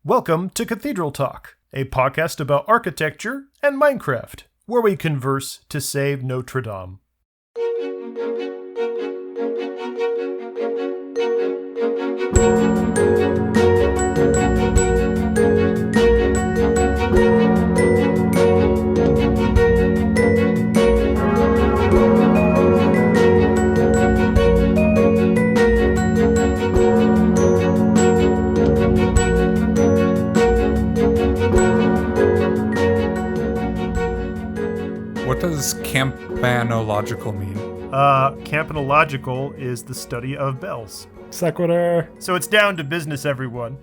Welcome to Cathedral Talk, a podcast about architecture and Minecraft, where we converse to save Notre Dame. What does campanological mean? Campanological is the study of bells. Sequitur. So it's down to business, everyone.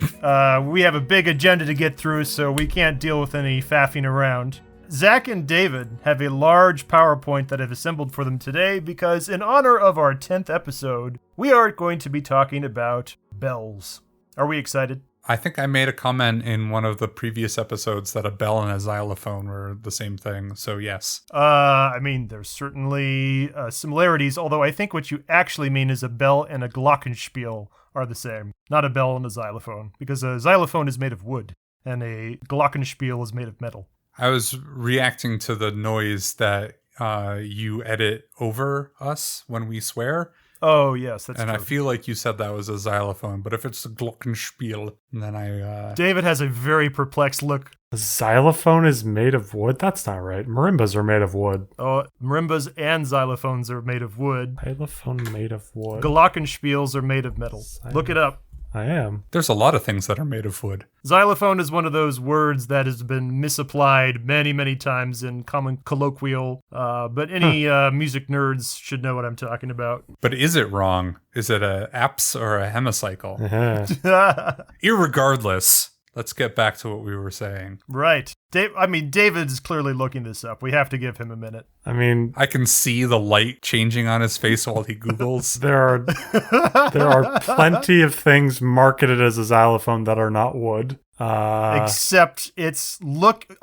We have a big agenda to get through, so we can't deal with any faffing around. Zach and David have a large PowerPoint that I've assembled for them today because in honor of our 10th episode, we are going to be talking about bells. Are we excited? I think I made a comment in one of the previous episodes that a bell and a xylophone were the same thing, so yes. There's certainly similarities, although I think what you actually mean is a bell and a glockenspiel are the same, not a bell and a xylophone, because a xylophone is made of wood, and a glockenspiel is made of metal. I was reacting to the noise that you edit over us when we swear. Oh, yes, that's and true. I feel like you said that was a xylophone, but if it's a glockenspiel, then I... David has a very perplexed look. A xylophone is made of wood? That's not right. Marimbas are made of wood. Oh, marimbas and xylophones are made of wood. Xylophone made of wood. Glockenspiels are made of metal. Look it up. I am. There's a lot of things that are made of wood. Xylophone is one of those words that has been misapplied many, many times in common colloquial, but any music nerds should know what I'm talking about. But is it wrong? Is it a apse or a hemicycle? Uh-huh. Irregardless, let's get back to what we were saying. Right. David's clearly looking this up. We have to give him a minute. I can see the light changing on his face while he Googles. there are plenty of things marketed as a xylophone that are not wood. Except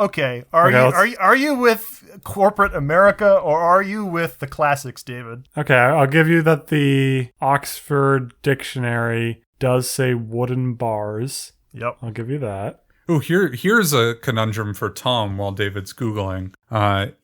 okay. Are you with corporate America or are you with the classics, David? Okay, I'll give you that the Oxford Dictionary does say wooden bars. Yep. I'll give you that. Oh, here's a conundrum for Tom while David's Googling.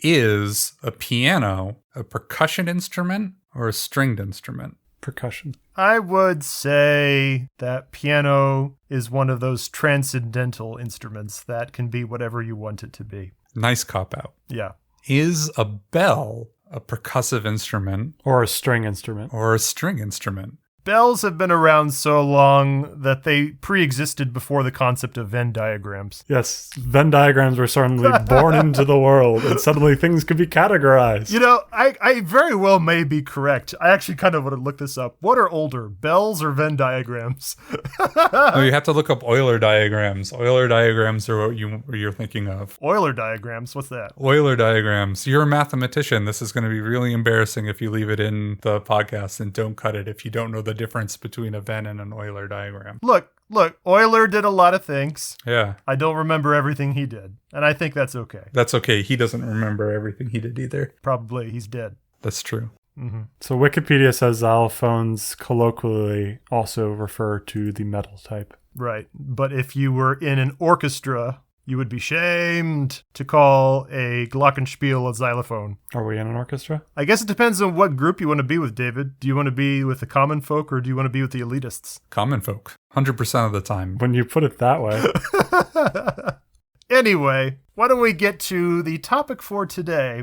Is a piano a percussion instrument or a stringed instrument? Percussion. I would say that piano is one of those transcendental instruments that can be whatever you want it to be. Nice cop-out. Yeah. Is a bell a percussive instrument? Or a string instrument. Or a string instrument? Bells have been around so long that they pre-existed before the concept of Venn diagrams. Yes, Venn diagrams were suddenly born into the world, and suddenly things could be categorized. You know, I very well may be correct. I actually kind of want to look this up. What are older, bells or Venn diagrams? Oh, you have to look up Euler diagrams. Euler diagrams are what you're thinking of. Euler diagrams? What's that? Euler diagrams. You're a mathematician. This is going to be really embarrassing if you leave it in the podcast and don't cut it if you don't know the difference between a Venn and an Euler diagram. Look, Euler did a lot of things. Yeah. I don't remember everything he did, and I think that's okay. That's okay. He doesn't remember everything he did either. Probably. He's dead. That's true. Mm-hmm. So Wikipedia says xylophones colloquially also refer to the metal type. Right. But if you were in an orchestra, you would be shamed to call a glockenspiel a xylophone. Are we in an orchestra? I guess it depends on what group you want to be with, David. Do you want to be with the common folk or do you want to be with the elitists? Common folk. 100% of the time. When you put it that way. Anyway, why don't we get to the topic for today?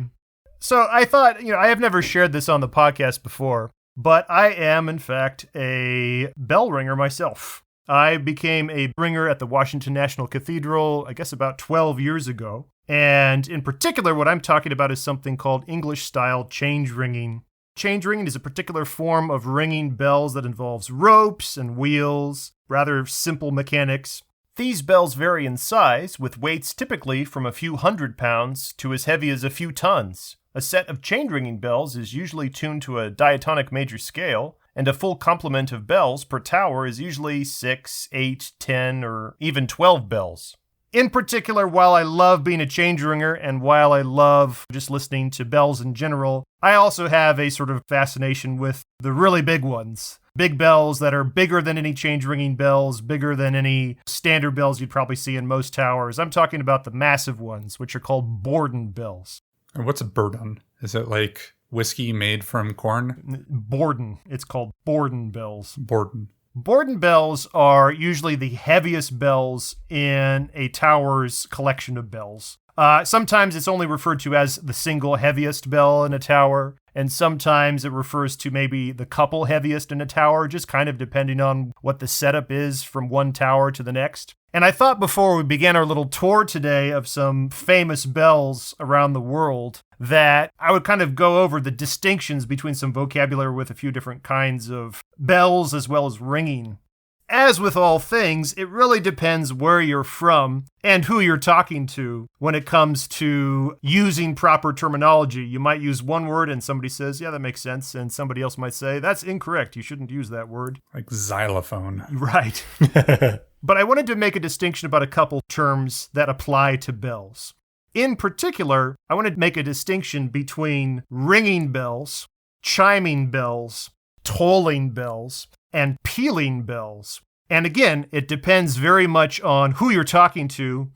So I thought, I have never shared this on the podcast before, but I am, in fact, a bell ringer myself. I became a ringer at the Washington National Cathedral, I guess about 12 years ago. And in particular, what I'm talking about is something called English-style change ringing. Change ringing is a particular form of ringing bells that involves ropes and wheels, rather simple mechanics. These bells vary in size, with weights typically from a few hundred pounds to as heavy as a few tons. A set of chain ringing bells is usually tuned to a diatonic major scale, and a full complement of bells per tower is usually 6, 8, 10, or even 12 bells. In particular, while I love being a change ringer and while I love just listening to bells in general, I also have a sort of fascination with the really big ones. Big bells that are bigger than any change ringing bells, bigger than any standard bells you'd probably see in most towers. I'm talking about the massive ones, which are called Bourdon Bells. And what's a Bourdon? Is it like whiskey made from corn? Bourdon. It's called Bourdon Bells. Bourdon. Bourdon bells are usually the heaviest bells in a tower's collection of bells. Sometimes it's only referred to as the single heaviest bell in a tower, and sometimes it refers to maybe the couple heaviest in a tower, just kind of depending on what the setup is from one tower to the next. And I thought before we began our little tour today of some famous bells around the world that I would kind of go over the distinctions between some vocabulary with a few different kinds of bells as well as ringing. As with all things, it really depends where you're from and who you're talking to when it comes to using proper terminology. You might use one word and somebody says, yeah, that makes sense. And somebody else might say, that's incorrect. You shouldn't use that word. Like xylophone. Right. But I wanted to make a distinction about a couple terms that apply to bells. In particular, I wanted to make a distinction between ringing bells, chiming bells, tolling bells, and pealing bells. And again, it depends very much on who you're talking to.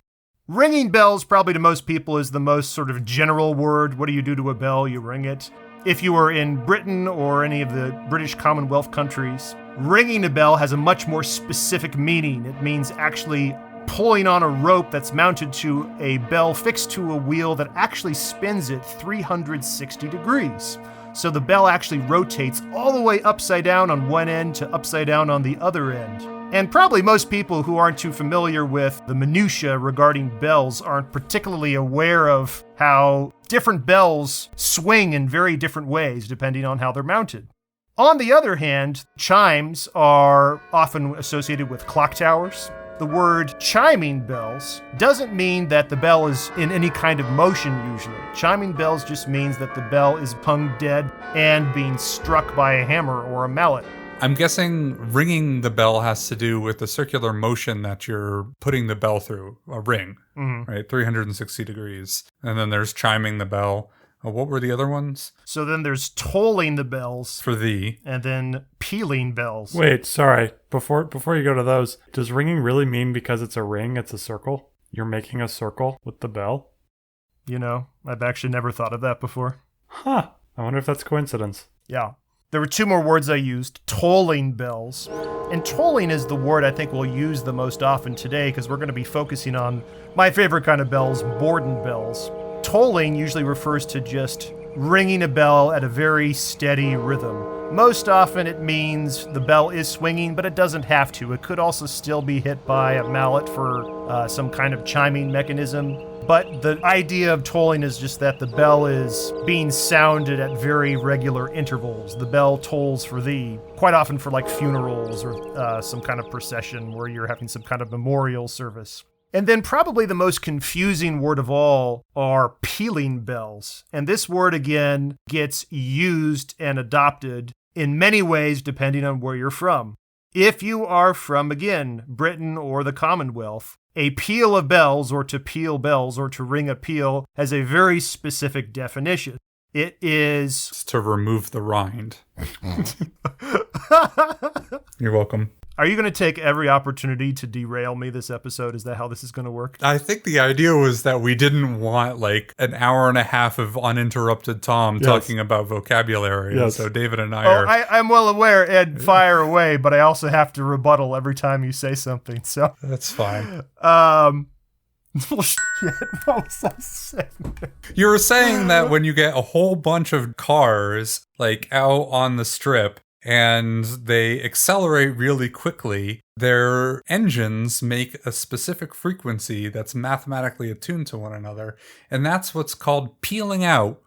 Ringing bells, probably to most people, is the most sort of general word. What do you do to a bell? You ring it. If you are in Britain or any of the British Commonwealth countries, ringing a bell has a much more specific meaning. It means actually pulling on a rope that's mounted to a bell fixed to a wheel that actually spins it 360 degrees. So the bell actually rotates all the way upside down on one end to upside down on the other end. And probably most people who aren't too familiar with the minutiae regarding bells aren't particularly aware of how different bells swing in very different ways depending on how they're mounted. On the other hand, chimes are often associated with clock towers. The word chiming bells doesn't mean that the bell is in any kind of motion usually. Chiming bells just means that the bell is hung dead and being struck by a hammer or a mallet. I'm guessing ringing the bell has to do with the circular motion that you're putting the bell through, a ring, right? 360 degrees. And then there's chiming the bell. What were the other ones? So then there's tolling the bells. For thee. And then pealing bells. Wait, sorry. Before you go to those, does ringing really mean because it's a ring, it's a circle? You're making a circle with the bell? You know, I've actually never thought of that before. Huh. I wonder if that's coincidence. Yeah. There were two more words I used, tolling bells. And tolling is the word I think we'll use the most often today because we're going to be focusing on my favorite kind of bells, Bourdon bells. Tolling usually refers to just ringing a bell at a very steady rhythm. Most often it means the bell is swinging, but it doesn't have to. It could also still be hit by a mallet for some kind of chiming mechanism. But the idea of tolling is just that the bell is being sounded at very regular intervals. The bell tolls for thee, quite often for like funerals or some kind of procession where you're having some kind of memorial service. And then probably the most confusing word of all are pealing bells. And this word, again, gets used and adopted in many ways depending on where you're from. If you are from, again, Britain or the Commonwealth, a peal of bells or to peal bells or to ring a peal has a very specific definition. It is... It's to remove the rind. You're welcome. Are you going to take every opportunity to derail me this episode? Is that how this is going to work? I think the idea was that we didn't want like an hour and a half of uninterrupted Tom talking about vocabulary. Yes. And so David and I are... I'm well aware, Ed, fire away, but I also have to rebuttal every time you say something. So That's fine. Well, shit, what was I saying? You were saying that when you get a whole bunch of cars like out on the strip, and they accelerate really quickly, their engines make a specific frequency that's mathematically attuned to one another, and that's what's called peeling out.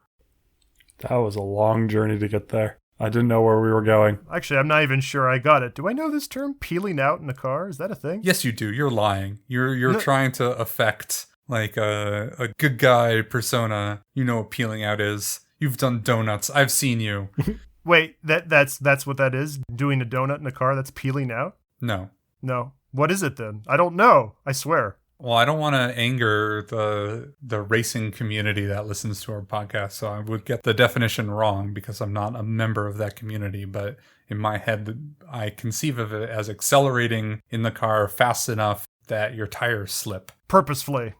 That was a long journey to get there. I didn't know where we were going. Actually, I'm not even sure I got it. Do I know this term, peeling out in a car? Is that a thing? Yes, you do. You're lying. You're trying to affect like a good guy persona. You know what peeling out is. You've done donuts. I've seen you. Wait, that's what that is? Doing a donut in a car, that's peeling out? No. No. What is it then? I don't know. I swear. Well, I don't want to anger the racing community that listens to our podcast, so I would get the definition wrong because I'm not a member of that community. But in my head, I conceive of it as accelerating in the car fast enough that your tires slip. Purposefully,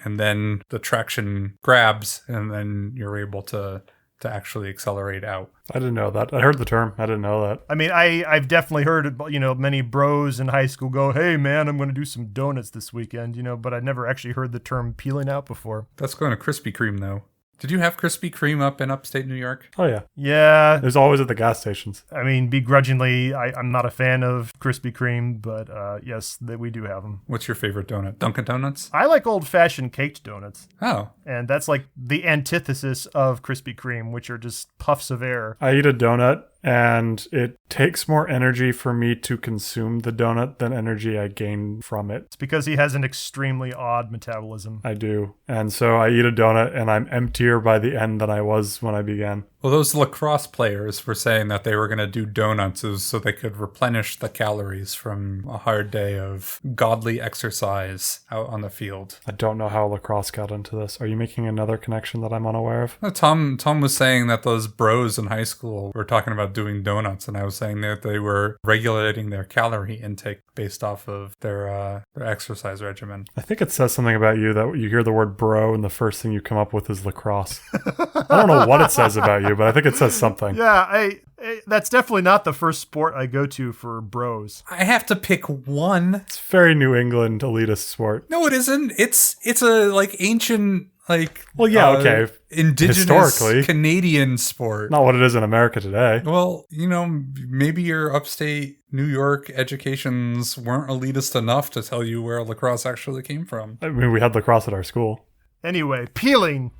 and then the traction grabs, and then you're able to actually accelerate out. I didn't know that. I heard the term. I didn't know that. I mean, I've definitely heard, many bros in high school go, "Hey man, I'm going to do some donuts this weekend," but I never actually heard the term peeling out before. That's going to Krispy Kreme, though. Did you have Krispy Kreme up in upstate New York? Oh, yeah. Yeah. There's always at the gas stations. I mean, begrudgingly, I'm not a fan of Krispy Kreme, but yes, we do have them. What's your favorite donut? Dunkin' Donuts? I like old-fashioned caked donuts. Oh. And that's like the antithesis of Krispy Kreme, which are just puffs of air. I eat a donut, and it takes more energy for me to consume the donut than energy I gain from it. It's because he has an extremely odd metabolism. I do. And so I eat a donut, and I'm emptier by the end than I was when I began. Well, those lacrosse players were saying that they were going to do donuts so they could replenish the calories from a hard day of godly exercise out on the field. I don't know how lacrosse got into this. Are you making another connection that I'm unaware of? No, Tom was saying that those bros in high school were talking about doing donuts, and I was saying that they were regulating their calorie intake based off of their exercise regimen. I think it says something about you that you hear the word bro and the first thing you come up with is lacrosse. I don't know what it says about you, but I think it says something. Yeah, I that's definitely not the first sport I go to for bros. I have to pick one. It's very New England elitist sport. No, it isn't. It's a like ancient okay. indigenous Historically. Canadian sport. Not what it is in America today. Well, maybe your upstate New York educations weren't elitist enough to tell you where lacrosse actually came from. I mean, we had lacrosse at our school. Anyway, peeling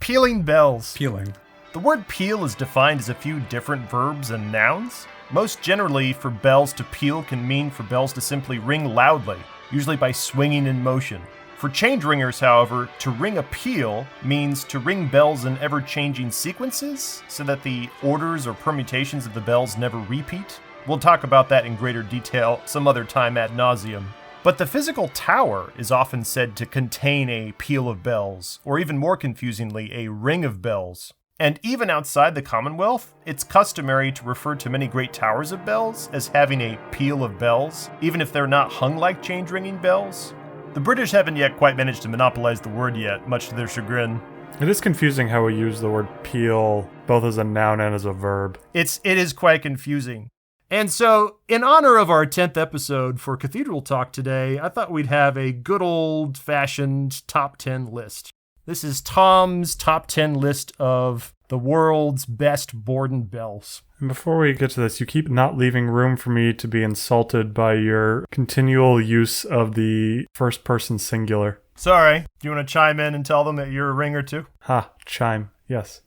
bells. Peeling. The word peel is defined as a few different verbs and nouns. Most generally, for bells to peal can mean for bells to simply ring loudly, usually by swinging in motion. For change ringers, however, to ring a peal means to ring bells in ever-changing sequences so that the orders or permutations of the bells never repeat. We'll talk about that in greater detail some other time ad nauseum. But the physical tower is often said to contain a peal of bells, or even more confusingly, a ring of bells. And even outside the Commonwealth, it's customary to refer to many great towers of bells as having a peal of bells, even if they're not hung like change-ringing bells. The British haven't yet quite managed to monopolize the word yet, much to their chagrin. It is confusing how we use the word peel both as a noun and as a verb. It is quite confusing. And so, in honor of our 10th episode for Cathedral Talk today, I thought we'd have a good old-fashioned top 10 list. This is Tom's top 10 list of the world's best Bourdon Bells. And before we get to this, you keep not leaving room for me to be insulted by your continual use of the first person singular. Sorry, do you want to chime in and tell them that you're a ringer too? Ha, chime. Yes.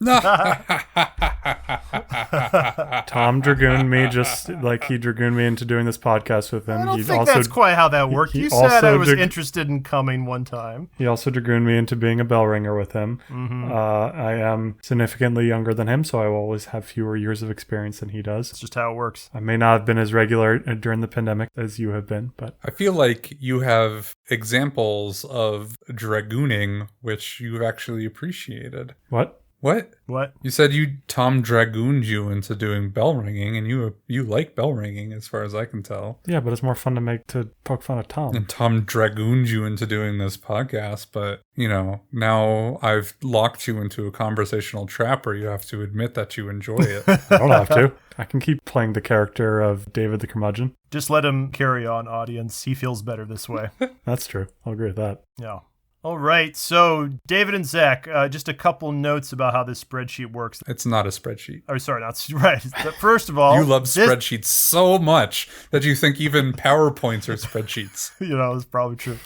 Tom dragooned me just like he dragooned me into doing this podcast with him. I don't think that's quite how that worked. You said I was interested in coming one time. He also dragooned me into being a bell ringer with him. Mm-hmm. I am significantly younger than him, so I will always have fewer years of experience than he does. It's just how it works. I may not have been as regular during the pandemic as you have been, but I feel like you have examples of dragooning which you've actually appreciated. What? What? You said Tom dragooned you into doing bell ringing, and you like bell ringing as far as I can tell. Yeah, but it's more fun to poke fun at Tom. And Tom dragooned you into doing this podcast, but, now I've locked you into a conversational trap where you have to admit that you enjoy it. I don't have to. I can keep playing the character of David the Curmudgeon. Just let him carry on, audience. He feels better this way. That's true. I'll agree with that. Yeah. All right, so David and Zach, just a couple notes about how this spreadsheet works. It's not a spreadsheet. Oh, sorry, not right. First of all, you love spreadsheets so much that you think even PowerPoints are spreadsheets. It's probably true.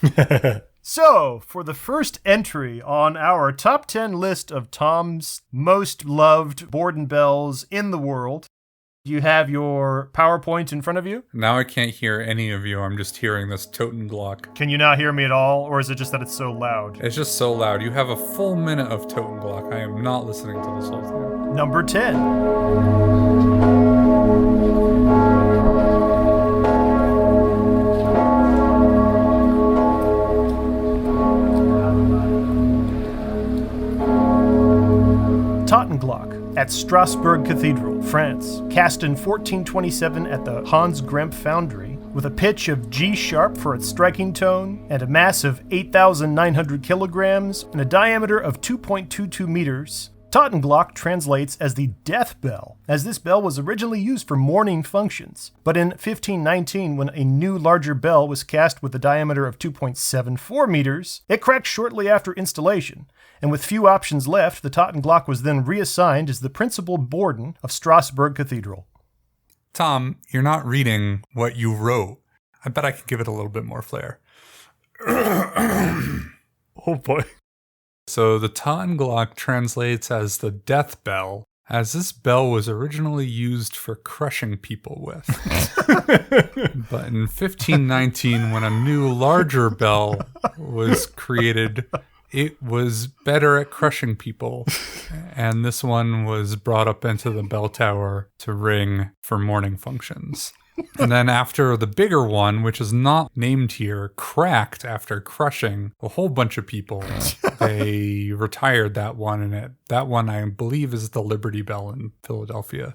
So, for the first entry on our top 10 list of Tom's most loved Bourdon Bells in the world, you have your PowerPoint in front of you? Now I can't hear any of you. I'm just hearing this Totenglock. Can you not hear me at all, or is it just that it's so loud? It's just so loud. You have a full minute of Totenglock. I am not listening to this whole thing. Number 10. Totenglock at Strasbourg Cathedral, France, cast in 1427 at the Hans Gremp Foundry, with a pitch of G sharp for its striking tone, and a mass of 8,900 kilograms, and a diameter of 2.22 meters. Totenglock translates as the death bell, as this bell was originally used for mourning functions. But in 1519, when a new larger bell was cast with a diameter of 2.74 meters, it cracked shortly after installation, and with few options left, the Totenglock was then reassigned as the principal Bourdon of Strasbourg Cathedral. Tom, you're not reading what you wrote. I bet I could give it a little bit more flair. Oh boy. So the Totenglock translates as the death bell, as this bell was originally used for crushing people with. But in 1519, when a new larger bell was created, it was better at crushing people, and this one was brought up into the bell tower to ring for morning functions. And then after the bigger one, which is not named here, cracked after crushing a whole bunch of people, they retired that one, and that one I believe is the Liberty Bell in Philadelphia.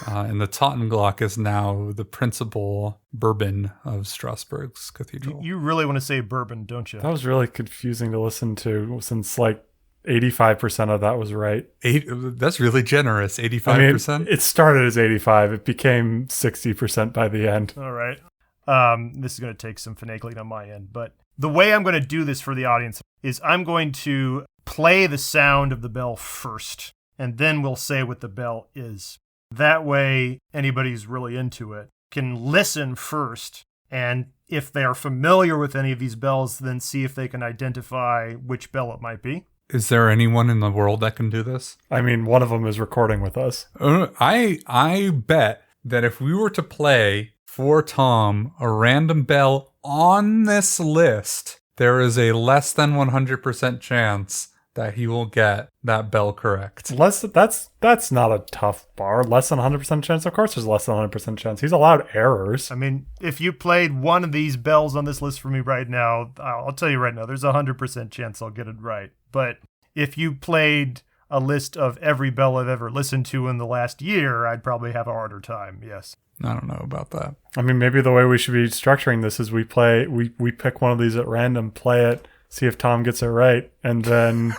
And the Totenglock is now the principal bourbon of Strasbourg's cathedral. You really want to say bourbon, don't you? That was really confusing to listen to, since like 85% of that was right. That's really generous. 85%? I mean, it started as 85. It became 60% by the end. All right. This is going to take some finagling on my end, but the way I'm going to do this for the audience is I'm going to play the sound of the bell first, and then we'll say what the bell is. That way, anybody who's really into it can listen first, and if they are familiar with any of these bells, then see if they can identify which bell it might be. Is there anyone in the world that can do this? I mean, one of them is recording with us. I bet that if we were to play for Tom a random bell on this list, there is a less than 100% chance that he will get that bell correct. That's not a tough bar. Less than 100% chance? Of course there's less than 100% chance. He's allowed errors. I mean, if you played one of these bells on this list for me right now, I'll tell you right now, there's a 100% chance I'll get it right. But if you played a list of every bell I've ever listened to in the last year, I'd probably have a harder time, yes. I don't know about that. I mean, maybe the way we should be structuring this is we pick one of these at random, play it, see if Tom gets it right, and then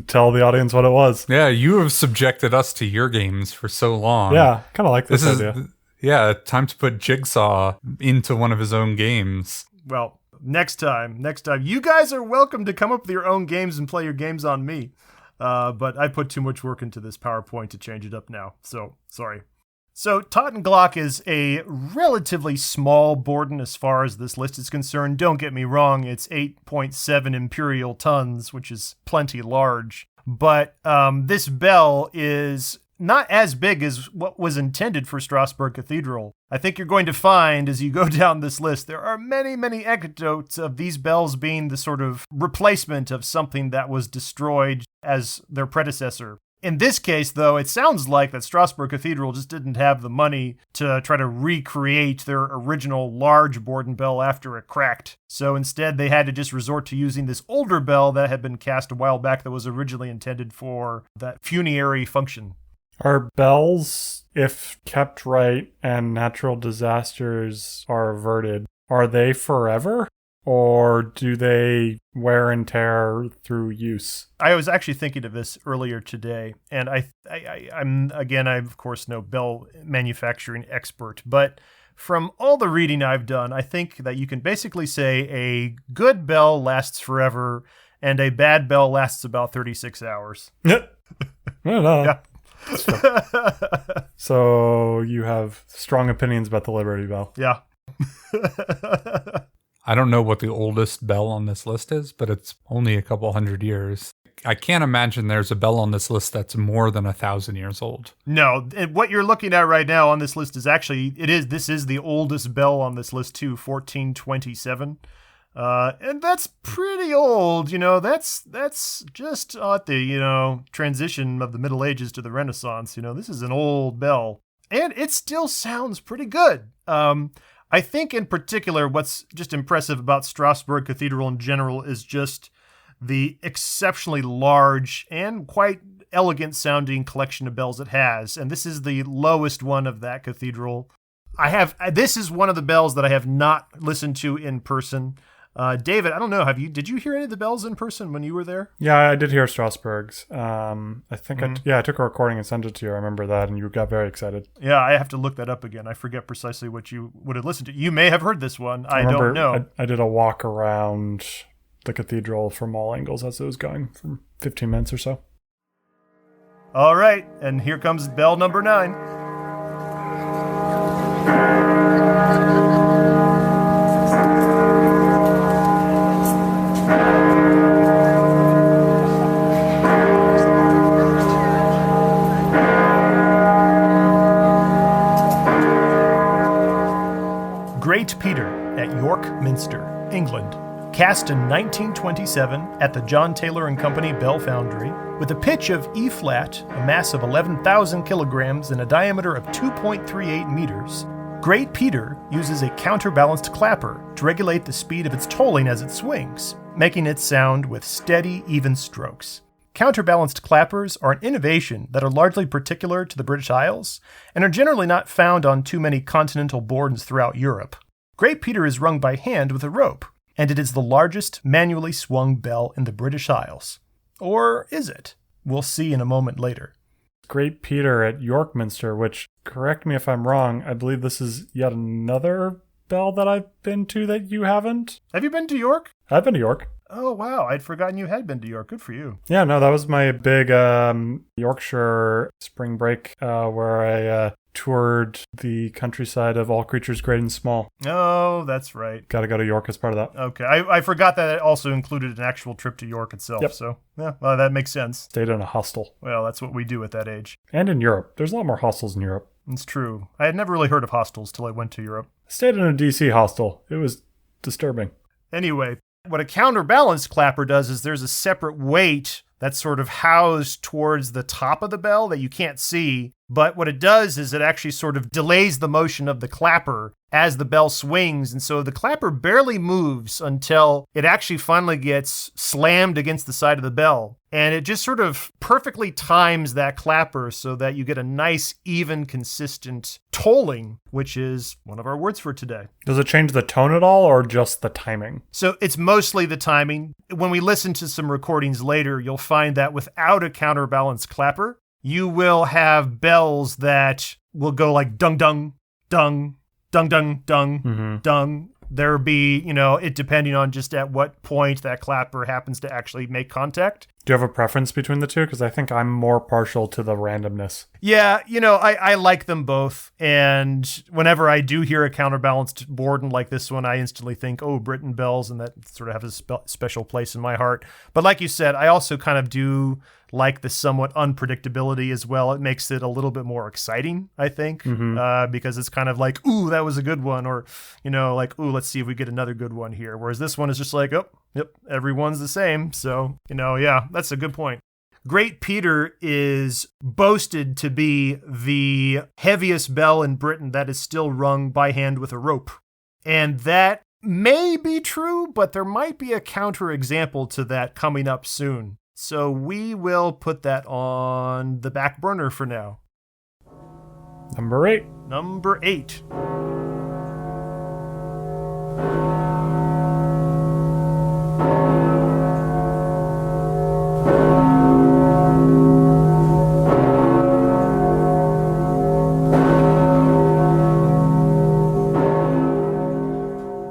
tell the audience what it was. Yeah, you have subjected us to your games for so long. Yeah, kind of like this idea. Yeah, time to put Jigsaw into one of his own games. Well, next time, you guys are welcome to come up with your own games and play your games on me. But I put too much work into this PowerPoint to change it up now, so sorry. So Totenglock is a relatively small Bourdon as far as this list is concerned. Don't get me wrong, it's 8.7 imperial tons, which is plenty large. But this bell is not as big as what was intended for Strasbourg Cathedral. I think you're going to find, as you go down this list, there are many, many anecdotes of these bells being the sort of replacement of something that was destroyed as their predecessor. In this case, though, it sounds like that Strasbourg Cathedral just didn't have the money to try to recreate their original large Bourdon bell after it cracked. So instead, they had to just resort to using this older bell that had been cast a while back that was originally intended for that funerary function. Are bells, if kept right and natural disasters are averted, are they forever? Or do they wear and tear through use? I was actually thinking of this earlier today, and I'm of course no bell manufacturing expert, but from all the reading I've done, I think that you can basically say a good bell lasts forever, and a bad bell lasts about 36 hours. No. Yeah. So you have strong opinions about the Liberty Bell. Yeah. I don't know what the oldest bell on this list is, but it's only a couple hundred years. I can't imagine there's a bell on this list that's more than 1,000 years old. No, what you're looking at right now on this list is actually, this is the oldest bell on this list too, 1427. And that's pretty old, that's just at the, transition of the Middle Ages to the Renaissance. This is an old bell, and it still sounds pretty good. I think in particular, what's just impressive about Strasbourg Cathedral in general is just the exceptionally large and quite elegant sounding collection of bells it has. And this is the lowest one of that cathedral. This is one of the bells that I have not listened to in person. David, I don't know. Did you hear any of the bells in person when you were there? Yeah, I did hear Strasbourg's. I think I took a recording and sent it to you. I remember that, and you got very excited. Yeah, I have to look that up again. I forget precisely what you would have listened to. You may have heard this one. I don't know. I did a walk around the cathedral from all angles as it was going for 15 minutes or so. All right, and here comes bell number 9. Great Peter at York Minster, England, cast in 1927 at the John Taylor and Company Bell Foundry, with a pitch of E flat, a mass of 11,000 kilograms, and a diameter of 2.38 meters. Great Peter uses a counterbalanced clapper to regulate the speed of its tolling as it swings, making it sound with steady, even strokes. Counterbalanced clappers are an innovation that are largely particular to the British Isles and are generally not found on too many continental Bourdons throughout Europe. Great Peter is rung by hand with a rope, and it is the largest manually swung bell in the British Isles. Or is it? We'll see in a moment later. Great Peter at York Minster, which, correct me if I'm wrong, I believe this is yet another bell that I've been to that you haven't. Have you been to York? I've been to York. Oh, wow. I'd forgotten you had been to York. Good for you. Yeah, no, that was my big Yorkshire spring break where I toured the countryside of all creatures great and small. Oh, that's right. Got to go to York as part of that. Okay. I forgot that it also included an actual trip to York itself. Yep. So, yeah, well, that makes sense. Stayed in a hostel. Well, that's what we do at that age. And in Europe. There's a lot more hostels in Europe. It's true. I had never really heard of hostels till I went to Europe. I stayed in a DC hostel. It was disturbing. Anyway, what a counterbalanced clapper does is there's a separate weight that's sort of housed towards the top of the bell that you can't see. But what it does is it actually sort of delays the motion of the clapper as the bell swings. And so the clapper barely moves until it actually finally gets slammed against the side of the bell. And it just sort of perfectly times that clapper so that you get a nice, even, consistent tolling, which is one of our words for today. Does it change the tone at all or just the timing? So it's mostly the timing. When we listen to some recordings later, you'll find that without a counterbalanced clapper, you will have bells that will go like dung, dung, dung, dung, dung, dung, dung. There'll be, it depending on just at what point that clapper happens to actually make contact. Do you have a preference between the two? Because I think I'm more partial to the randomness. Yeah, I like them both. And whenever I do hear a counterbalanced Bourdon like this one, I instantly think, oh, Bourdon Bells, and that sort of has a special place in my heart. But like you said, I also kind of do like the somewhat unpredictability as well. It makes it a little bit more exciting, I think, because it's kind of like, ooh, that was a good one. Or, like, ooh, let's see if we get another good one here. Whereas this one is just like, oh, yep, everyone's the same. So, yeah, that's a good point. Great Peter is boasted to be the heaviest bell in Britain that is still rung by hand with a rope. And that may be true, but there might be a counterexample to that coming up soon. So we will put that on the back burner for now. Number 8. Number 8.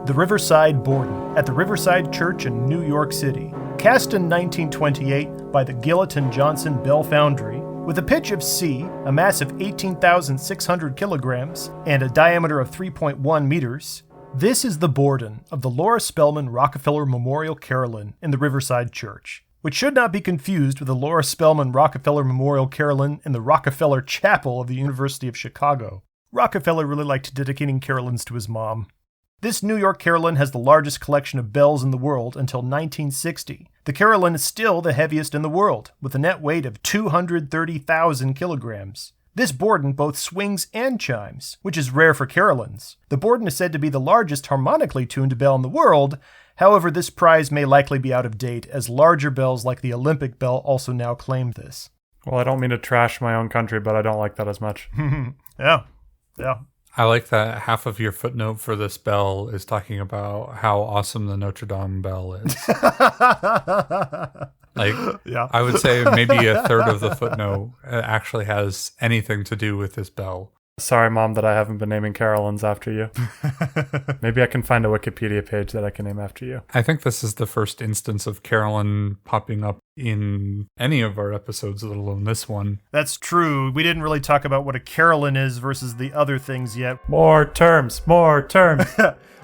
The Riverside Bourdon at the Riverside Church in New York City. Cast in 1928 by the Gillett & Johnson Bell Foundry, with a pitch of C, a mass of 18,600 kilograms, and a diameter of 3.1 meters, this is the Bourdon of the Laura Spelman Rockefeller Memorial Carillon in the Riverside Church, which should not be confused with the Laura Spelman Rockefeller Memorial Carillon in the Rockefeller Chapel of the University of Chicago. Rockefeller really liked dedicating carillons to his mom. This New York carillon has the largest collection of bells in the world until 1960. The carillon is still the heaviest in the world, with a net weight of 230,000 kilograms. This Bourdon both swings and chimes, which is rare for carillons. The Bourdon is said to be the largest harmonically tuned bell in the world. However, this prize may likely be out of date, as larger bells like the Olympic bell also now claim this. Well, I don't mean to trash my own country, but I don't like that as much. Yeah. I like that half of your footnote for this bell is talking about how awesome the Notre Dame bell is. Like, Yeah. I would say maybe a third of the footnote actually has anything to do with this bell. Sorry, Mom, that I haven't been naming Carolines after you. Maybe I can find a Wikipedia page that I can name after you. I think this is the first instance of Carolyn popping up in any of our episodes, let alone this one. That's true. We didn't really talk about what a carillon is versus the other things yet. More terms.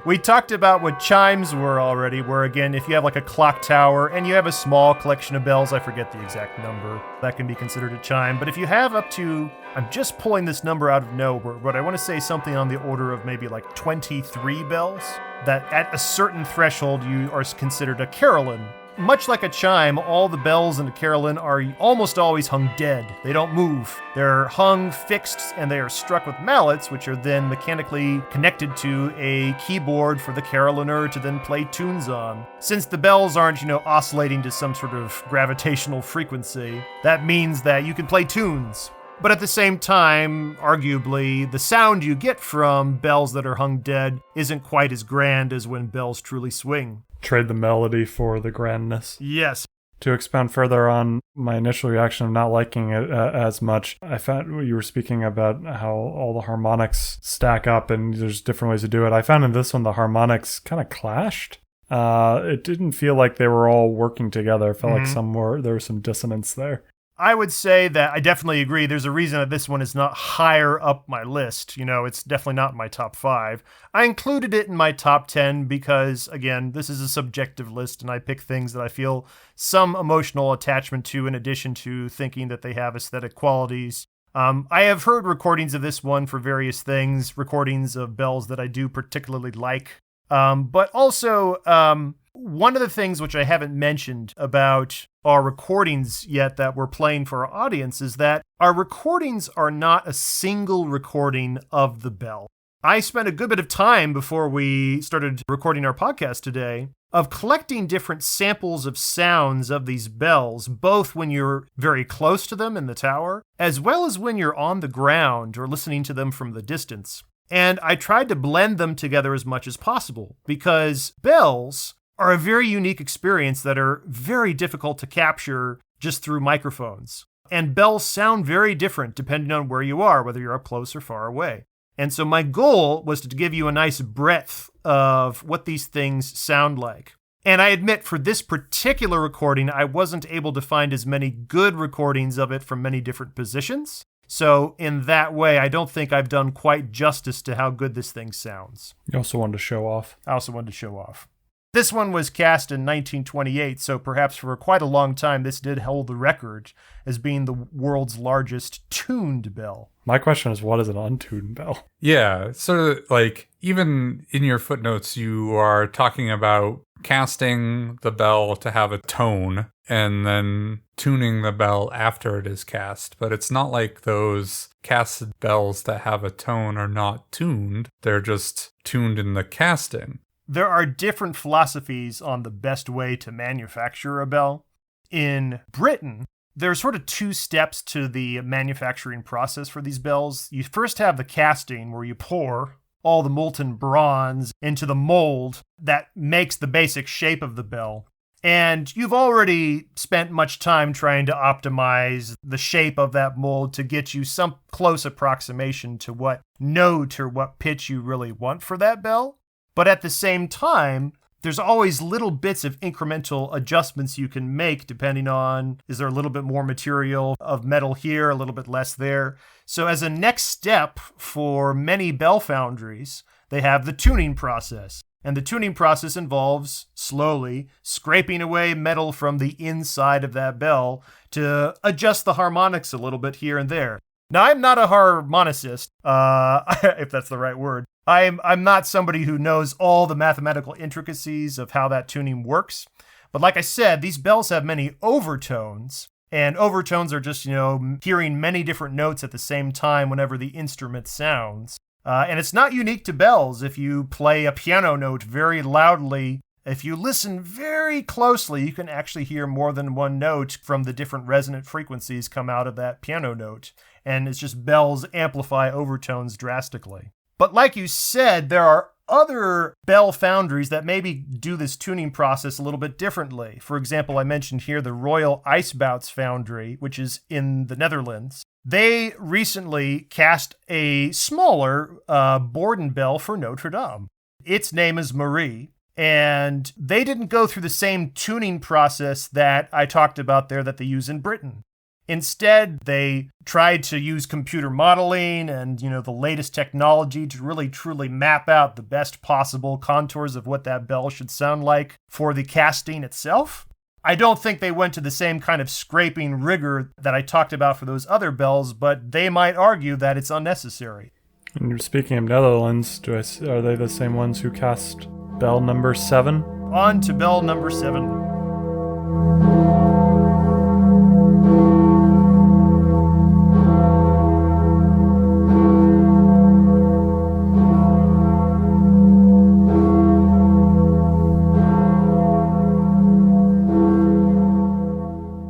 We talked about what chimes were already, where again, if you have like a clock tower and you have a small collection of bells, I forget the exact number, that can be considered a chime. But if you have up to, I'm just pulling this number out of nowhere, but I want to say something on the order of maybe like 23 bells, that at a certain threshold you are considered a carillon. Much like a chime, all the bells in a carillon are almost always hung dead. They don't move. They're hung fixed and they are struck with mallets, which are then mechanically connected to a keyboard for the carillioner to then play tunes on. Since the bells aren't, oscillating to some sort of gravitational frequency, that means that you can play tunes. But at the same time, arguably, the sound you get from bells that are hung dead isn't quite as grand as when bells truly swing. Trade the melody for the grandness. Yes. To expound further on my initial reaction of not liking it as much, I found you were speaking about how all the harmonics stack up and there's different ways to do it. I found in this one the harmonics kind of clashed. It didn't feel like they were all working together. It felt like there was some dissonance there. I would say that I definitely agree. There's a reason that this one is not higher up my list. It's definitely not in my top 5. I included it in my top 10 because, again, this is a subjective list and I pick things that I feel some emotional attachment to in addition to thinking that they have aesthetic qualities. I have heard recordings of this one for various things, recordings of bells that I do particularly like. But also, one of the things which I haven't mentioned about our recordings yet that we're playing for our audience is that our recordings are not a single recording of the bell. I spent a good bit of time before we started recording our podcast today of collecting different samples of sounds of these bells, both when you're very close to them in the tower, as well as when you're on the ground or listening to them from the distance. And I tried to blend them together as much as possible because bells are a very unique experience that are very difficult to capture just through microphones. And bells sound very different depending on where you are, whether you're up close or far away. And so my goal was to give you a nice breadth of what these things sound like. And I admit for this particular recording, I wasn't able to find as many good recordings of it from many different positions. So in that way, I don't think I've done quite justice to how good this thing sounds. You also wanted to show off. I also wanted to show off. This one was cast in 1928, so perhaps for quite a long time, this did hold the record as being the world's largest tuned bell. My question is, what is an untuned bell? Yeah, sort of like even in your footnotes, you are talking about casting the bell to have a tone and then tuning the bell after it is cast. But it's not like those casted bells that have a tone are not tuned. They're just tuned in the casting. There are different philosophies on the best way to manufacture a bell. In Britain, there's sort of 2 steps to the manufacturing process for these bells. You first have the casting, where you pour all the molten bronze into the mold that makes the basic shape of the bell. And you've already spent much time trying to optimize the shape of that mold to get you some close approximation to what note or what pitch you really want for that bell. But at the same time, there's always little bits of incremental adjustments you can make depending on, is there a little bit more material of metal here, a little bit less there. So as a next step for many bell foundries, they have the tuning process. And the tuning process involves slowly scraping away metal from the inside of that bell to adjust the harmonics a little bit here and there. Now, I'm not a harmonicist, if that's the right word. I'm not somebody who knows all the mathematical intricacies of how that tuning works. But like I said, these bells have many overtones. And overtones are just, hearing many different notes at the same time whenever the instrument sounds. And it's not unique to bells. If you play a piano note very loudly If you listen very closely, you can actually hear more than one note from the different resonant frequencies come out of that piano note. And it's just bells amplify overtones drastically. But like you said, there are other bell foundries that maybe do this tuning process a little bit differently. For example, I mentioned here the Royal Ijsbouts Foundry, which is in the Netherlands. They recently cast a smaller Bourdon bell for Notre Dame. Its name is Marie. And they didn't go through the same tuning process that I talked about there that they use in Britain. Instead, they tried to use computer modeling and, the latest technology to really truly map out the best possible contours of what that bell should sound like for the casting itself. I don't think they went to the same kind of scraping rigor that I talked about for those other bells, but they might argue that it's unnecessary. And speaking of Netherlands, are they the same ones who cast bell number 7? On to bell number 7.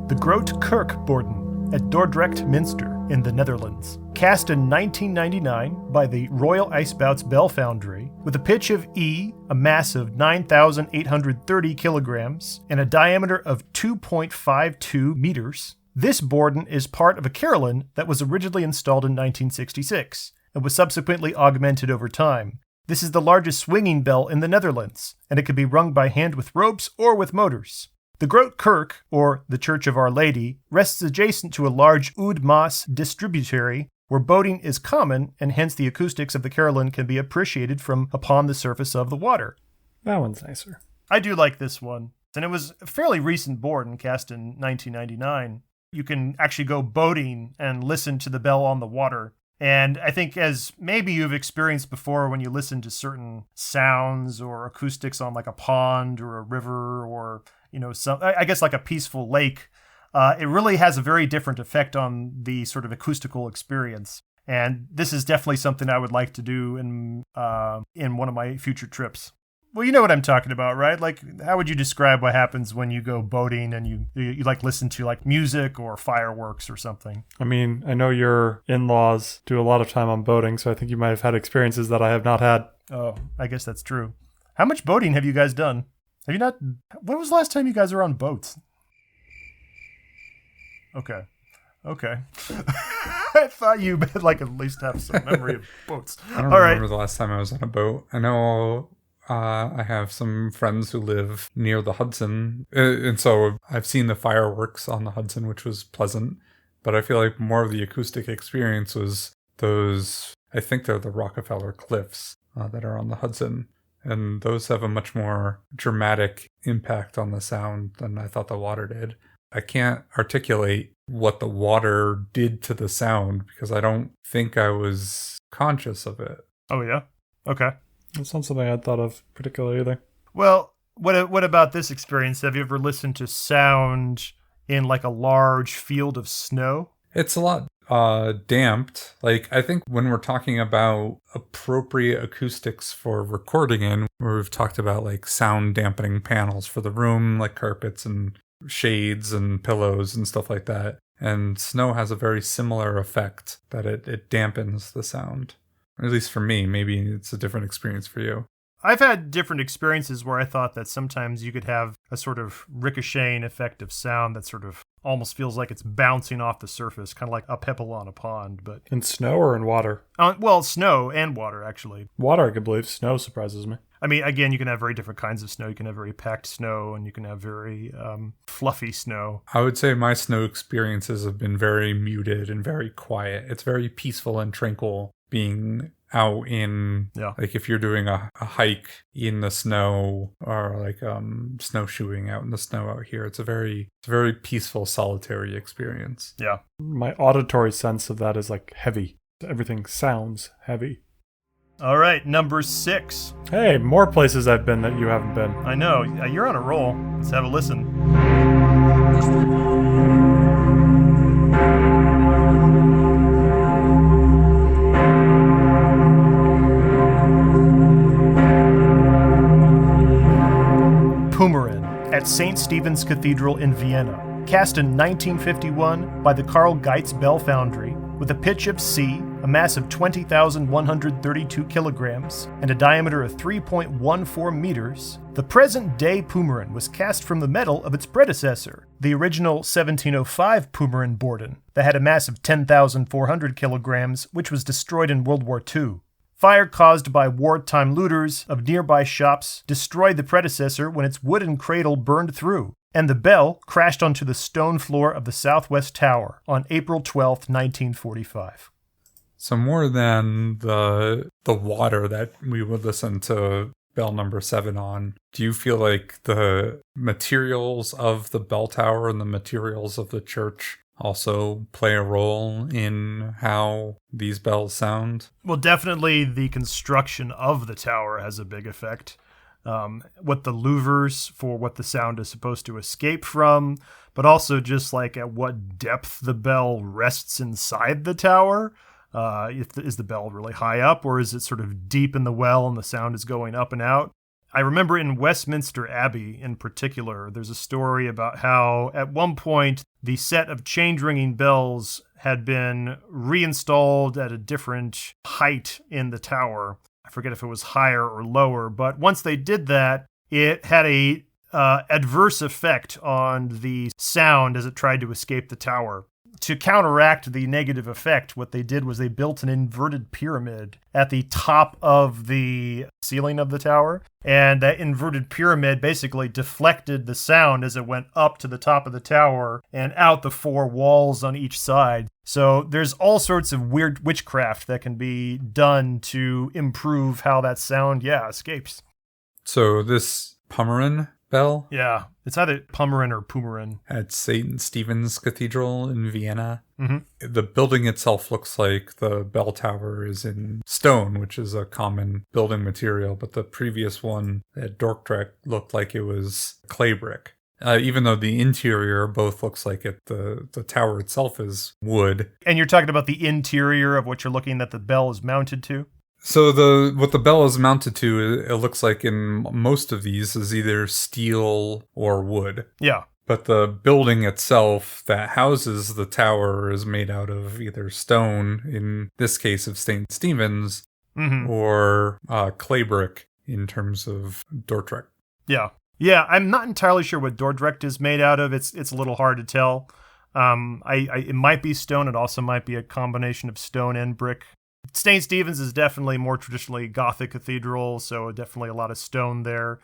The Grote Kerk Bourdon at Dordrecht Minster in the Netherlands. Cast in 1999 by the Royal Ijsbouts Bell Foundry, with a pitch of E, a mass of 9,830 kilograms, and a diameter of 2.52 meters. This Bourdon is part of a carillon that was originally installed in 1966, and was subsequently augmented over time. This is the largest swinging bell in the Netherlands, and it can be rung by hand with ropes or with motors. The Grote Kerk, or the Church of Our Lady, rests adjacent to a large Oud Maas distributary where boating is common, and hence the acoustics of the carillon can be appreciated from upon the surface of the water. That one's nicer. I do like this one. And it was a fairly recent Bourdon, cast in 1999. You can actually go boating and listen to the bell on the water. And I think, as maybe you've experienced before when you listen to certain sounds or acoustics on like a pond or a river or I guess like a peaceful lake, it really has a very different effect on the sort of acoustical experience. And this is definitely something I would like to do in one of my future trips. Well, you know what I'm talking about, right? Like, how would you describe what happens when you go boating and you like listen to like music or fireworks or something? I mean, I know your in-laws do a lot of time on boating, so I think you might have had experiences that I have not had. Oh, I guess that's true. How much boating have you guys done? Have you not? When was the last time you guys were on boats? Okay. I thought you would like at least have some memory of boats. I don't remember the last time I was on a boat. I know I have some friends who live near the Hudson, and so I've seen the fireworks on the Hudson, which was pleasant. But I feel like more of the acoustic experience was those, I think they're the Rockefeller Cliffs that are on the Hudson. And those have a much more dramatic impact on the sound than I thought the water did. I can't articulate what the water did to the sound because I don't think I was conscious of it. Oh, yeah? Okay. That's not something I'd thought of particularly either. Well, what about this experience? Have you ever listened to sound in like a large field of snow? It's a lot damped. Like, I think when we're talking about appropriate acoustics for recording in, where we've talked about like sound dampening panels for the room, like carpets and shades and pillows and stuff like that. And snow has a very similar effect that it dampens the sound. At least for me, maybe it's a different experience for you. I've had different experiences where I thought that sometimes you could have a sort of ricocheting effect of sound that sort of almost feels like it's bouncing off the surface, kind of like a pebble on a pond. But in snow or in water? Well, snow and water, actually. Water, I can believe. Snow surprises me. I mean, again, you can have very different kinds of snow. You can have very packed snow, and you can have very fluffy snow. I would say my snow experiences have been very muted and very quiet. It's very peaceful and tranquil being out in, like if you're doing a hike in the snow or like snowshoeing out in the snow out here. It's a very peaceful, solitary experience. Yeah. My auditory sense of that is like heavy. Everything sounds heavy. All right, number 6. Hey, more places I've been that you haven't been. I know. You're on a roll. Let's have a listen. at St. Stephen's Cathedral in Vienna, cast in 1951 by the Carl Geitz Bell Foundry, with a pitch of C, a mass of 20,132 kilograms, and a diameter of 3.14 meters, the present-day Pumaren was cast from the metal of its predecessor, the original 1705 Pumaren Bourdon, that had a mass of 10,400 kilograms, which was destroyed in World War II. Fire caused by wartime looters of nearby shops destroyed the predecessor when its wooden cradle burned through, and the bell crashed onto the stone floor of the southwest tower on April 12, 1945. So more than the water that we would listen to bell number 7 on, do you feel like the materials of the bell tower and the materials of the church also play a role in how these bells sound? Well, definitely the construction of the tower has a big effect. What the louvers for what the sound is supposed to escape from, but also just like at what depth the bell rests inside the tower. Is the bell really high up, or is it sort of deep in the well and the sound is going up and out? I remember in Westminster Abbey in particular, there's a story about how at one point the set of change-ringing bells had been reinstalled at a different height in the tower. I forget if it was higher or lower, but once they did that, it had a adverse effect on the sound as it tried to escape the tower. To counteract the negative effect, what they did was they built an inverted pyramid at the top of the ceiling of the tower, and that inverted pyramid basically deflected the sound as it went up to the top of the tower and out the 4 walls on each side. So there's all sorts of weird witchcraft that can be done to improve how that sound, escapes. So this Pumaren bell? Yeah, it's either Pumaren or Pumaren. At St. Stephen's Cathedral in Vienna. Mm-hmm. The building itself looks like the bell tower is in stone, which is a common building material, but the previous one at Dordrecht looked like it was clay brick. Even though the interior both looks like it, the tower itself is wood. And you're talking about the interior of what you're looking at the bell is mounted to? So what the bell is mounted to, it looks like in most of these is either steel or wood. Yeah. But the building itself that houses the tower is made out of either stone, in this case of St. Stephen's, or clay brick in terms of Dordrecht. Yeah. Yeah, I'm not entirely sure what Dordrecht is made out of. It's a little hard to tell. It might be stone. It also might be a combination of stone and brick. St. Stephen's is definitely more traditionally Gothic cathedral, so definitely a lot of stone there.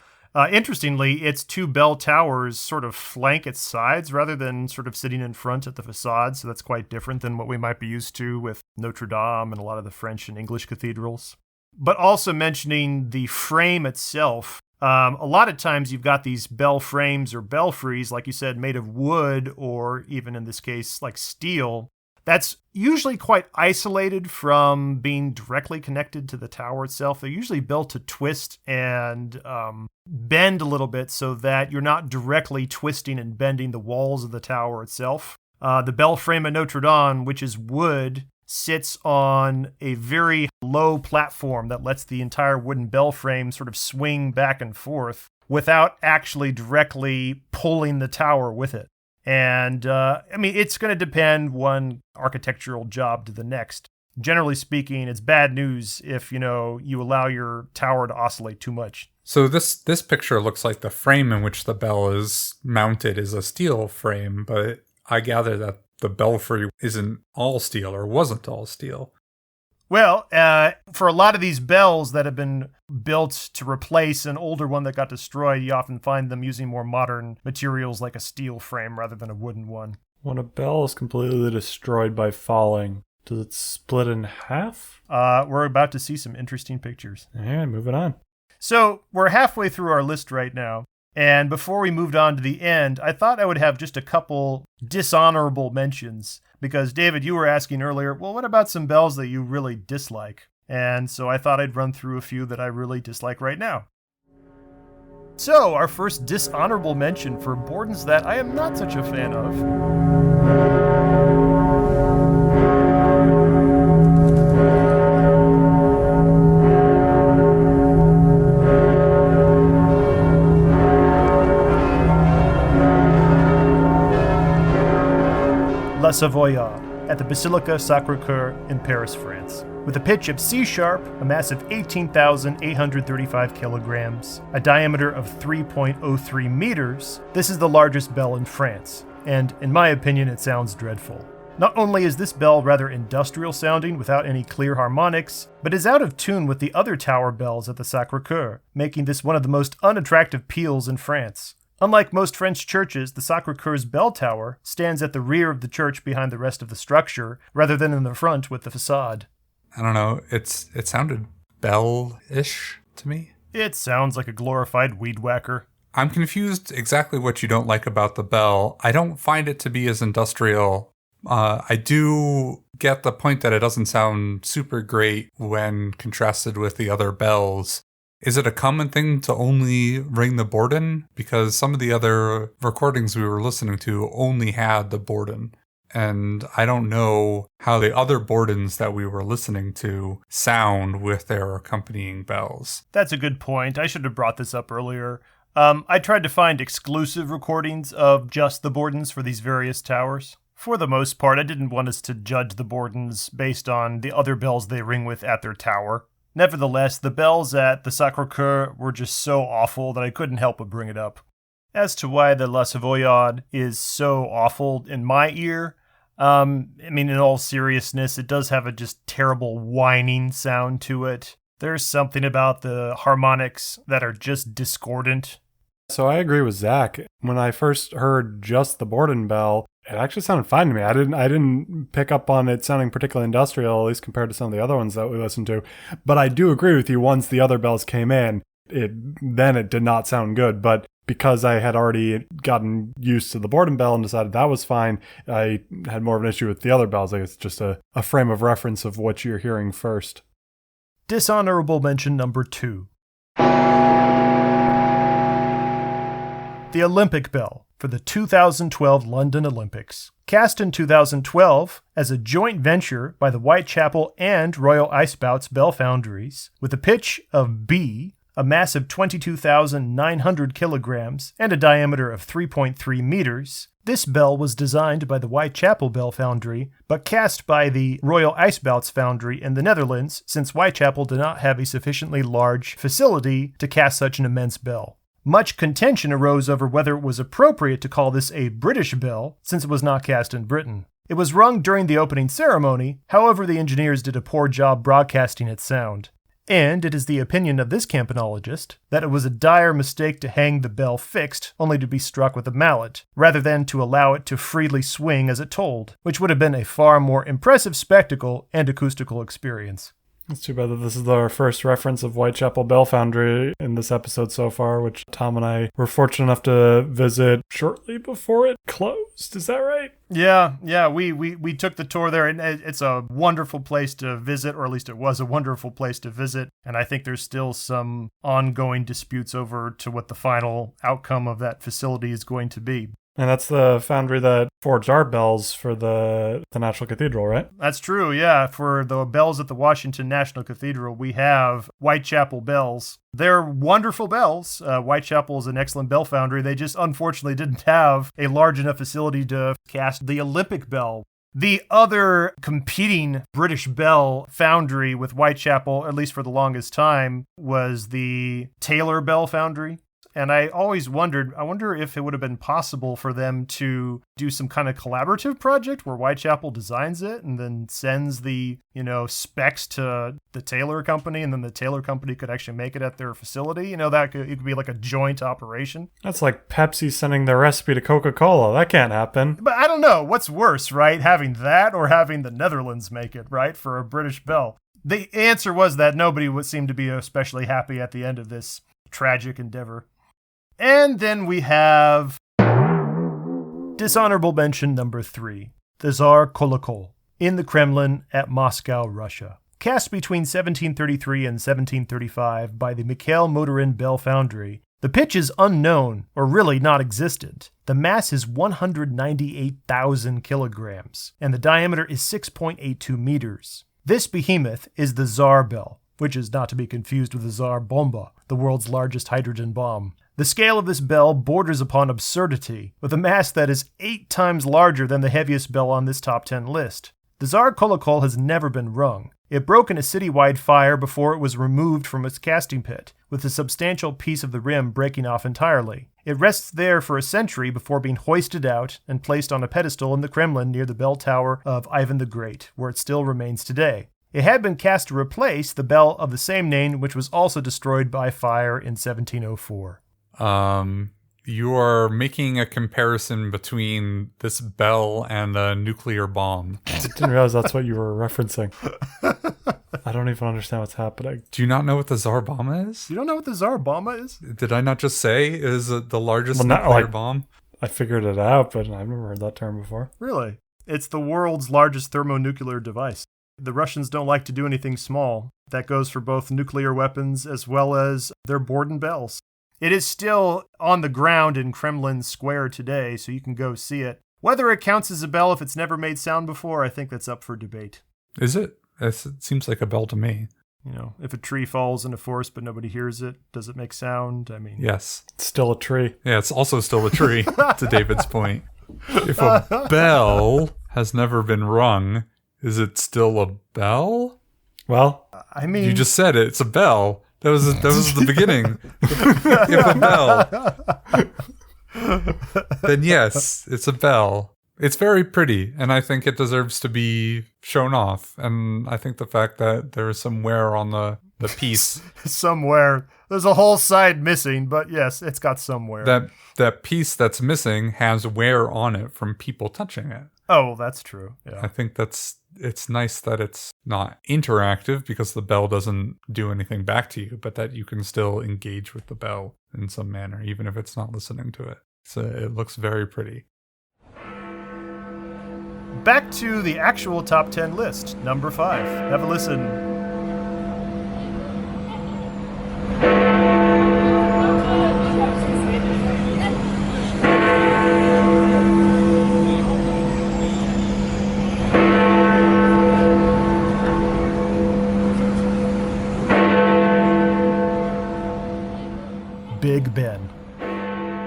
Interestingly, its 2 bell towers sort of flank its sides rather than sort of sitting in front at the facade, so that's quite different than what we might be used to with Notre Dame and a lot of the French and English cathedrals. But also mentioning the frame itself, a lot of times you've got these bell frames or belfries, like you said, made of wood or even in this case, like steel. That's usually quite isolated from being directly connected to the tower itself. They're usually built to twist and bend a little bit so that you're not directly twisting and bending the walls of the tower itself. The bell frame at Notre Dame, which is wood, sits on a very low platform that lets the entire wooden bell frame sort of swing back and forth without actually directly pulling the tower with it. And, it's going to depend one architectural job to the next. Generally speaking, it's bad news if, you allow your tower to oscillate too much. So this picture looks like the frame in which the bell is mounted is a steel frame, but I gather that the belfry isn't all steel or wasn't all steel. Well, for a lot of these bells that have been built to replace an older one that got destroyed, you often find them using more modern materials like a steel frame rather than a wooden one. When a bell is completely destroyed by falling, does it split in half? We're about to see some interesting pictures. Yeah, moving on. So we're halfway through our list right now. And before we moved on to the end, I thought I would have just a couple dishonorable mentions. Because, David, you were asking earlier, well, what about some bells that you really dislike? And so I thought I'd run through a few that I really dislike right now. So, our first dishonorable mention for Bourdons that I am not such a fan of. La Savoyarde at the Basilica Sacré-Cœur in Paris, France. With a pitch of C-sharp, a mass of 18,835 kilograms, a diameter of 3.03 meters, this is the largest bell in France, and in my opinion it sounds dreadful. Not only is this bell rather industrial sounding without any clear harmonics, but is out of tune with the other tower bells at the Sacré-Cœur, making this one of the most unattractive peals in France. Unlike most French churches, the Sacré-Cœur's bell tower stands at the rear of the church behind the rest of the structure, rather than in the front with the facade. I don't know, it sounded bell-ish to me. It sounds like a glorified weed whacker. I'm confused exactly what you don't like about the bell. I don't find it to be as industrial. I do get the point that it doesn't sound super great when contrasted with the other bells. Is it a common thing to only ring the Bourdon? Because some of the other recordings we were listening to only had the Bourdon. And I don't know how the other Bourdons that we were listening to sound with their accompanying bells. That's a good point. I should have brought this up earlier. I tried to find exclusive recordings of just the Bourdons for these various towers. For the most part, I didn't want us to judge the Bourdons based on the other bells they ring with at their tower. Nevertheless, the bells at the Sacré-Cœur were just so awful that I couldn't help but bring it up. As to why the La Savoyarde is so awful in my ear, in all seriousness, it does have a just terrible whining sound to it. There's something about the harmonics that are just discordant. So I agree with Zach. When I first heard just the Bourdon bell, it actually sounded fine to me. I didn't pick up on it sounding particularly industrial, at least compared to some of the other ones that we listened to. But I do agree with you, once the other bells came in, it did not sound good. But because I had already gotten used to the Bourdon bell and decided that was fine, I had more of an issue with the other bells. Like, it's just a frame of reference of what you're hearing first. Dishonorable mention number 2. The Olympic Bell for the 2012 London Olympics. Cast in 2012 as a joint venture by the Whitechapel and Royal Icebouts Bell Foundries, with a pitch of B, a mass of 22,900 kilograms, and a diameter of 3.3 meters, this bell was designed by the Whitechapel Bell Foundry, but cast by the Royal Icebouts Foundry in the Netherlands, since Whitechapel did not have a sufficiently large facility to cast such an immense bell. Much contention arose over whether it was appropriate to call this a British bell, since it was not cast in Britain. It was rung during the opening ceremony, however the engineers did a poor job broadcasting its sound. And it is the opinion of this campanologist that it was a dire mistake to hang the bell fixed, only to be struck with a mallet, rather than to allow it to freely swing as it tolled, which would have been a far more impressive spectacle and acoustical experience. It's too bad that this is our first reference of Whitechapel Bell Foundry in this episode so far, which Tom and I were fortunate enough to visit shortly before it closed. Is that right? Yeah, we took the tour there, and it's a wonderful place to visit, or at least it was a wonderful place to visit, and I think there's still some ongoing disputes over to what the final outcome of that facility is going to be. And that's the foundry that forged our bells for the National Cathedral, right? That's true, yeah. For the bells at the Washington National Cathedral, we have Whitechapel bells. They're wonderful bells. Whitechapel is an excellent bell foundry. They just unfortunately didn't have a large enough facility to cast the Olympic bell. The other competing British bell foundry with Whitechapel, at least for the longest time, was the Taylor Bell Foundry. And I always wondered, I wonder if it would have been possible for them to do some kind of collaborative project where Whitechapel designs it and then sends the, specs to the Taylor Company, and then the Taylor Company could actually make it at their facility. It could be like a joint operation. That's like Pepsi sending their recipe to Coca-Cola. That can't happen. But I don't know. What's worse, right? Having that or having the Netherlands make it, right? For a British bell. The answer was that nobody would seem to be especially happy at the end of this tragic endeavor. And then we have dishonorable mention number 3, the Tsar Kolokol, in the Kremlin at Moscow, Russia. Cast between 1733 and 1735 by the Mikhail Motorin Bell Foundry, the pitch is unknown, or really not existent. The mass is 198,000 kilograms, and the diameter is 6.82 meters. This behemoth is the Tsar Bell, which is not to be confused with the Tsar Bomba, the world's largest hydrogen bomb. The scale of this bell borders upon absurdity, with a mass that is 8 times larger than the heaviest bell on this top 10 list. The Tsar Kolokol has never been rung. It broke in a citywide fire before it was removed from its casting pit, with a substantial piece of the rim breaking off entirely. It rests there for a century before being hoisted out and placed on a pedestal in the Kremlin near the bell tower of Ivan the Great, where it still remains today. It had been cast to replace the bell of the same name, which was also destroyed by fire in 1704. You are making a comparison between this bell and a nuclear bomb. I didn't realize that's what you were referencing. I don't even understand what's happening. Do you not know what the Tsar bomb is? You don't know what the Tsar bomb is? Did I not just say it is the largest nuclear bomb? I figured it out, but I've never heard that term before. Really? It's the world's largest thermonuclear device. The Russians don't like to do anything small. That goes for both nuclear weapons as well as their Bourdon Bells. It is still on the ground in Kremlin Square today, so you can go see it. Whether it counts as a bell if it's never made sound before, I think that's up for debate. Is it? It seems like a bell to me. You know, if a tree falls in a forest but nobody hears it, does it make sound? I mean... Yes. It's still a tree. Yeah, it's also still a tree, to David's point. If a bell has never been rung, is it still a bell? Well, I mean... You just said it. It's a bell. That was the beginning. If a bell, then yes, it's a bell. It's very pretty, and I think it deserves to be shown off. And I think the fact that there is some wear on the piece, somewhere there's a whole side missing, but yes, it's got some wear. That piece that's missing has wear on it from people touching it. Oh, that's true. Yeah, I think it's nice that it's not interactive because the bell doesn't do anything back to you, but that you can still engage with the bell in some manner, even if it's not listening to it. So it looks very pretty. Back to the actual top 10 list, number 5. Have a listen. Big Ben.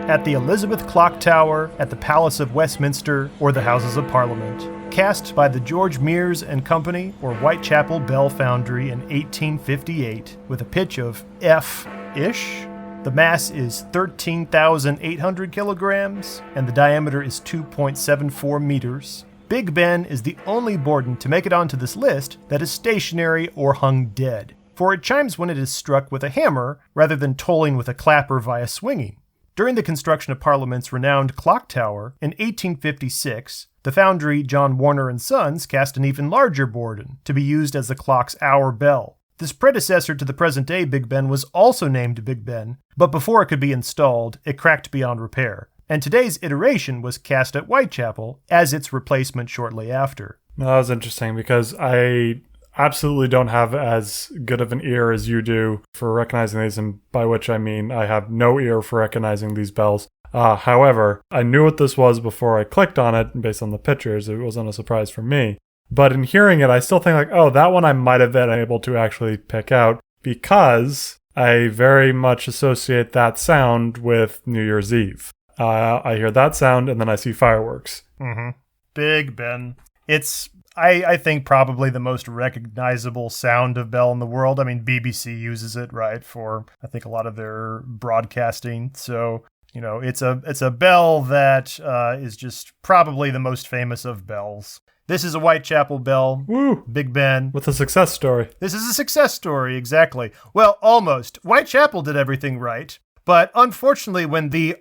At the Elizabeth Clock Tower, at the Palace of Westminster, or the Houses of Parliament. Cast by the George Mears and Company, or Whitechapel Bell Foundry in 1858, with a pitch of F-ish. The mass is 13,800 kilograms, and the diameter is 2.74 meters. Big Ben is the only Bourdon to make it onto this list that is stationary or hung dead, for it chimes when it is struck with a hammer rather than tolling with a clapper via swinging. During the construction of Parliament's renowned clock tower in 1856, the foundry John Warner & Sons cast an even larger Bourdon to be used as the clock's hour bell. This predecessor to the present-day Big Ben was also named Big Ben, but before it could be installed, it cracked beyond repair, and today's iteration was cast at Whitechapel as its replacement shortly after. That was interesting because I absolutely don't have as good of an ear as you do for recognizing these, and by which I mean I have no ear for recognizing these bells. However, I knew what this was before I clicked on it, and based on the pictures, it wasn't a surprise for me. But in hearing it, I still think like, oh, that one I might have been able to actually pick out because I very much associate that sound with New Year's Eve. I hear that sound and then I see fireworks. Mm-hmm. Big Ben. It's... I think probably the most recognizable sound of bell in the world. I mean, BBC uses it, right, for I think a lot of their broadcasting. So, you know, it's a bell that is just probably the most famous of bells. This is a Whitechapel bell. Woo! Big Ben. With a success story. This is a success story, exactly. Well, almost. Whitechapel did everything right, but unfortunately when the...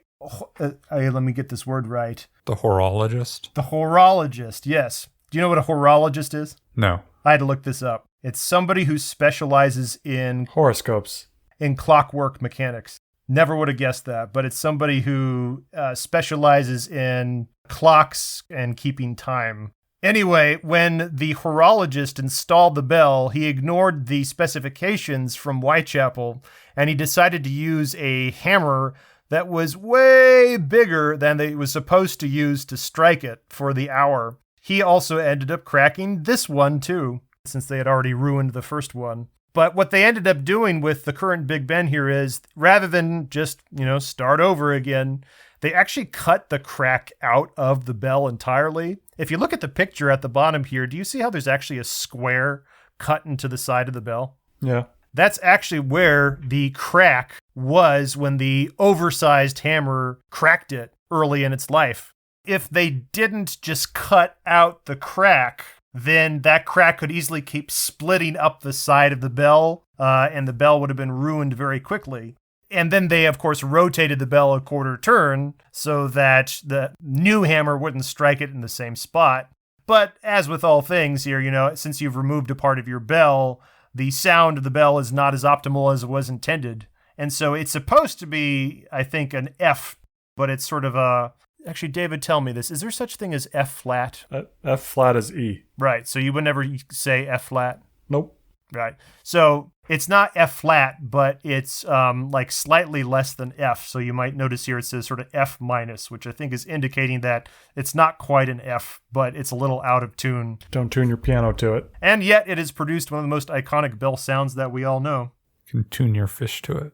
let me get this word right. The horologist? The horologist, yes. Do you know what a horologist is? No. I had to look this up. It's somebody who specializes in horoscopes, in clockwork mechanics. Never would have guessed that, but it's somebody who specializes in clocks and keeping time. Anyway, when the horologist installed the bell, he ignored the specifications from Whitechapel, and he decided to use a hammer that was way bigger than it was supposed to use to strike it for the hour. He also ended up cracking this one, too, since they had already ruined the first one. But what they ended up doing with the current Big Ben here is rather than just, start over again, they actually cut the crack out of the bell entirely. If you look at the picture at the bottom here, do you see how there's actually a square cut into the side of the bell? Yeah. That's actually where the crack was when the oversized hammer cracked it early in its life. If they didn't just cut out the crack, then that crack could easily keep splitting up the side of the bell, and the bell would have been ruined very quickly. And then they, of course, rotated the bell a quarter turn so that the new hammer wouldn't strike it in the same spot. But as with all things here, since you've removed a part of your bell, the sound of the bell is not as optimal as it was intended. And so it's supposed to be, I think, an F, but it's sort of a... Actually, David, tell me this. Is there such thing as F flat? F flat is E. Right. So you would never say F flat? Nope. Right. So it's not F flat, but it's like slightly less than F. So you might notice here it says sort of F minus, which I think is indicating that it's not quite an F, but it's a little out of tune. Don't tune your piano to it. And yet it has produced one of the most iconic bell sounds that we all know. You can tune your fish to it.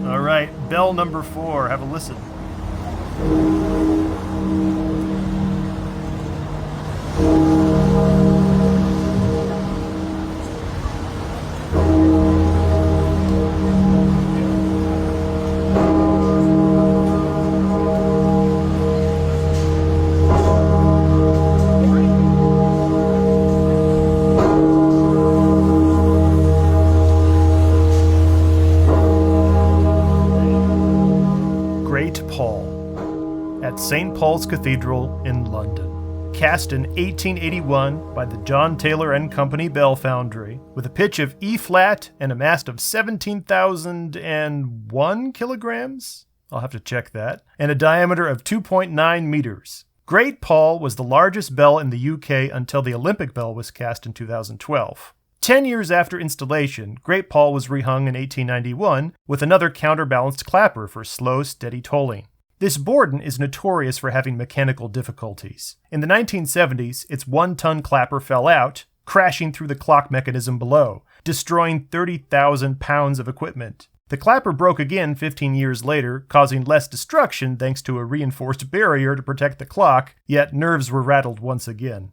All right, bell number 4. Have a listen. St. Paul's Cathedral in London. Cast in 1881 by the John Taylor and Company Bell Foundry, with a pitch of E flat and a mast of 17,001 kilograms? I'll have to check that. And a diameter of 2.9 meters. Great Paul was the largest bell in the UK until the Olympic bell was cast in 2012. 10 years after installation, Great Paul was rehung in 1891 with another counterbalanced clapper for slow, steady tolling. This Bourdon is notorious for having mechanical difficulties. In the 1970s, its 1-ton clapper fell out, crashing through the clock mechanism below, destroying 30,000 pounds of equipment. The clapper broke again 15 years later, causing less destruction thanks to a reinforced barrier to protect the clock, yet nerves were rattled once again.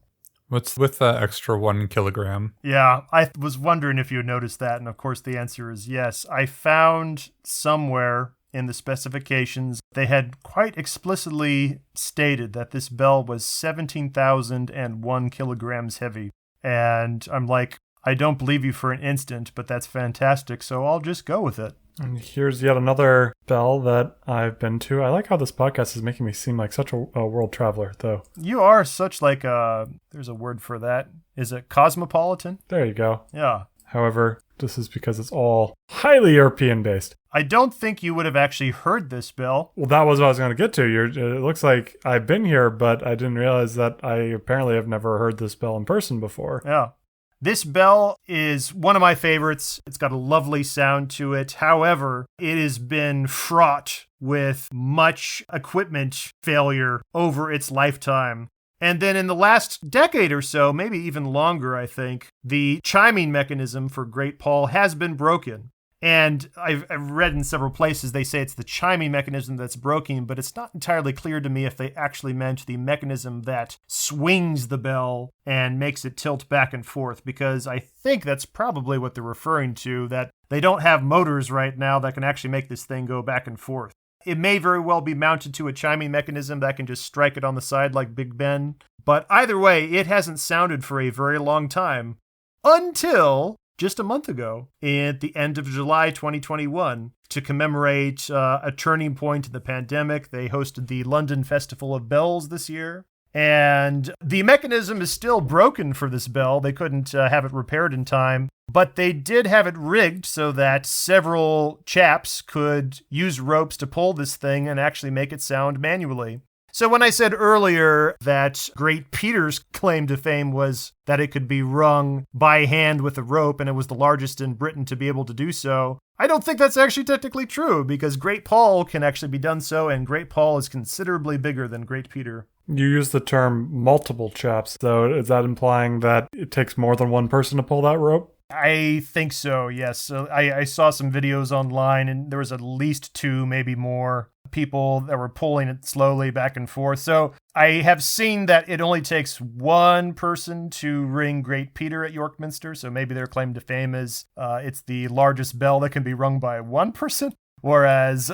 What's with the extra 1 kilogram? Yeah, I was wondering if you had noticed that, and of course the answer is yes. I found somewhere in the specifications, they had quite explicitly stated that this bell was 17,001 kilograms heavy. And I'm like, I don't believe you for an instant, but that's fantastic, so I'll just go with it. And here's yet another bell that I've been to. I like how this podcast is making me seem like such a world traveler, though. You are such like there's a word for that. Is it cosmopolitan? There you go. Yeah. However, this is because it's all highly European-based. I don't think you would have actually heard this bell. Well, that was what I was going to get to. It looks like I've been here, but I didn't realize that I apparently have never heard this bell in person before. Yeah. This bell is one of my favorites. It's got a lovely sound to it. However, it has been fraught with much equipment failure over its lifetime. And then in the last decade or so, maybe even longer, I think, the chiming mechanism for Great Paul has been broken. And I've read in several places they say it's the chiming mechanism that's broken, but it's not entirely clear to me if they actually meant the mechanism that swings the bell and makes it tilt back and forth, because I think that's probably what they're referring to, that they don't have motors right now that can actually make this thing go back and forth. It may very well be mounted to a chiming mechanism that can just strike it on the side like Big Ben, but either way, it hasn't sounded for a very long time, until just a month ago, at the end of July 2021, to commemorate a turning point in the pandemic. They hosted the London Festival of Bells this year. And the mechanism is still broken for this bell. They couldn't have it repaired in time. But they did have it rigged so that several chaps could use ropes to pull this thing and actually make it sound manually. So when I said earlier that Great Peter's claim to fame was that it could be rung by hand with a rope and it was the largest in Britain to be able to do so, I don't think that's actually technically true, because Great Paul can actually be done so, and Great Paul is considerably bigger than Great Peter. You use the term multiple chaps, though. Is that implying that it takes more than one person to pull that rope? I think so, yes. So I saw some videos online, and there was at least 2, maybe more, people that were pulling it slowly back and forth. So I have seen that it only takes one person to ring Great Peter at York Minster. So maybe their claim to fame is it's the largest bell that can be rung by one person, whereas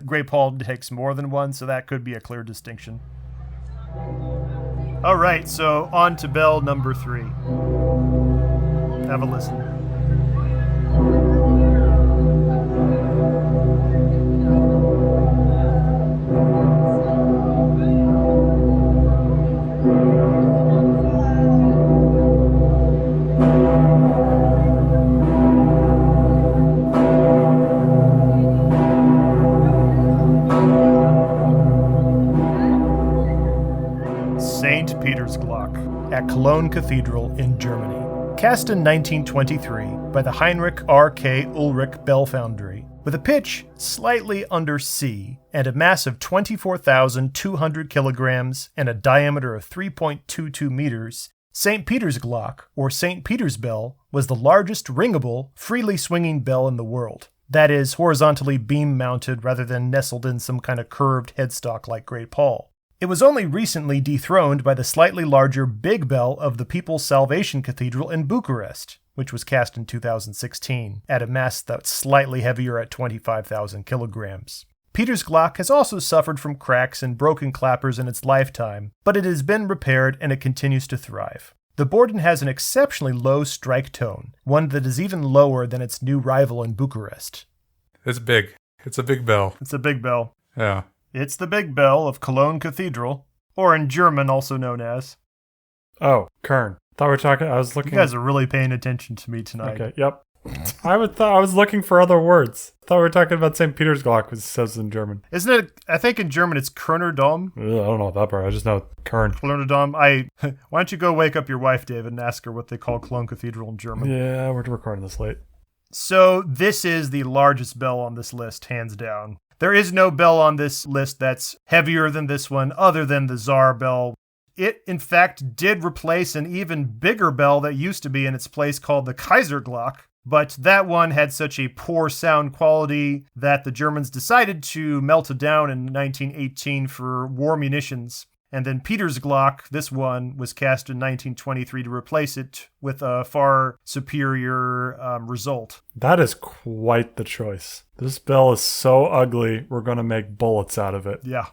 Great Paul takes more than one. So that could be a clear distinction. All right, so on to bell number 3. Have a listen. St. Peter's Glock at Cologne Cathedral in Germany. Cast in 1923 by the Heinrich R.K. Ulrich Bell Foundry, with a pitch slightly under C and a mass of 24,200 kilograms and a diameter of 3.22 meters, St. Peter's Glock, or St. Peter's Bell, was the largest ringable, freely swinging bell in the world. That is, horizontally beam-mounted rather than nestled in some kind of curved headstock like Great Paul. It was only recently dethroned by the slightly larger Big Bell of the People's Salvation Cathedral in Bucharest, which was cast in 2016, at a mass that's slightly heavier at 25,000 kilograms. Peter's Glock has also suffered from cracks and broken clappers in its lifetime, but it has been repaired and it continues to thrive. The Bourdon has an exceptionally low strike tone, one that is even lower than its new rival in Bucharest. It's big. It's a big bell. It's a big bell. Yeah. It's the Big Bell of Cologne Cathedral, or in German also known as... Oh, Kern. Thought we were talking... I was looking... You guys are really paying attention to me tonight. Okay, yep. I was looking for other words. Thought we were talking about St. Peter's Glock, because it says in German. Isn't it... I think in German it's Körner Dom. I don't know that part. I just know Kern. Körner Dom. Why don't you go wake up your wife, David, and ask her what they call Cologne Cathedral in German? Yeah, we're recording this late. So this is the largest bell on this list, hands down. There is no bell on this list that's heavier than this one, other than the Tsar bell. It, in fact, did replace an even bigger bell that used to be in its place called the Kaiser Glock, but that one had such a poor sound quality that the Germans decided to melt it down in 1918 for war munitions. And then Peter's Glock, this one, was cast in 1923 to replace it with a far superior result. That is quite the choice. This bell is so ugly, we're going to make bullets out of it. Yeah.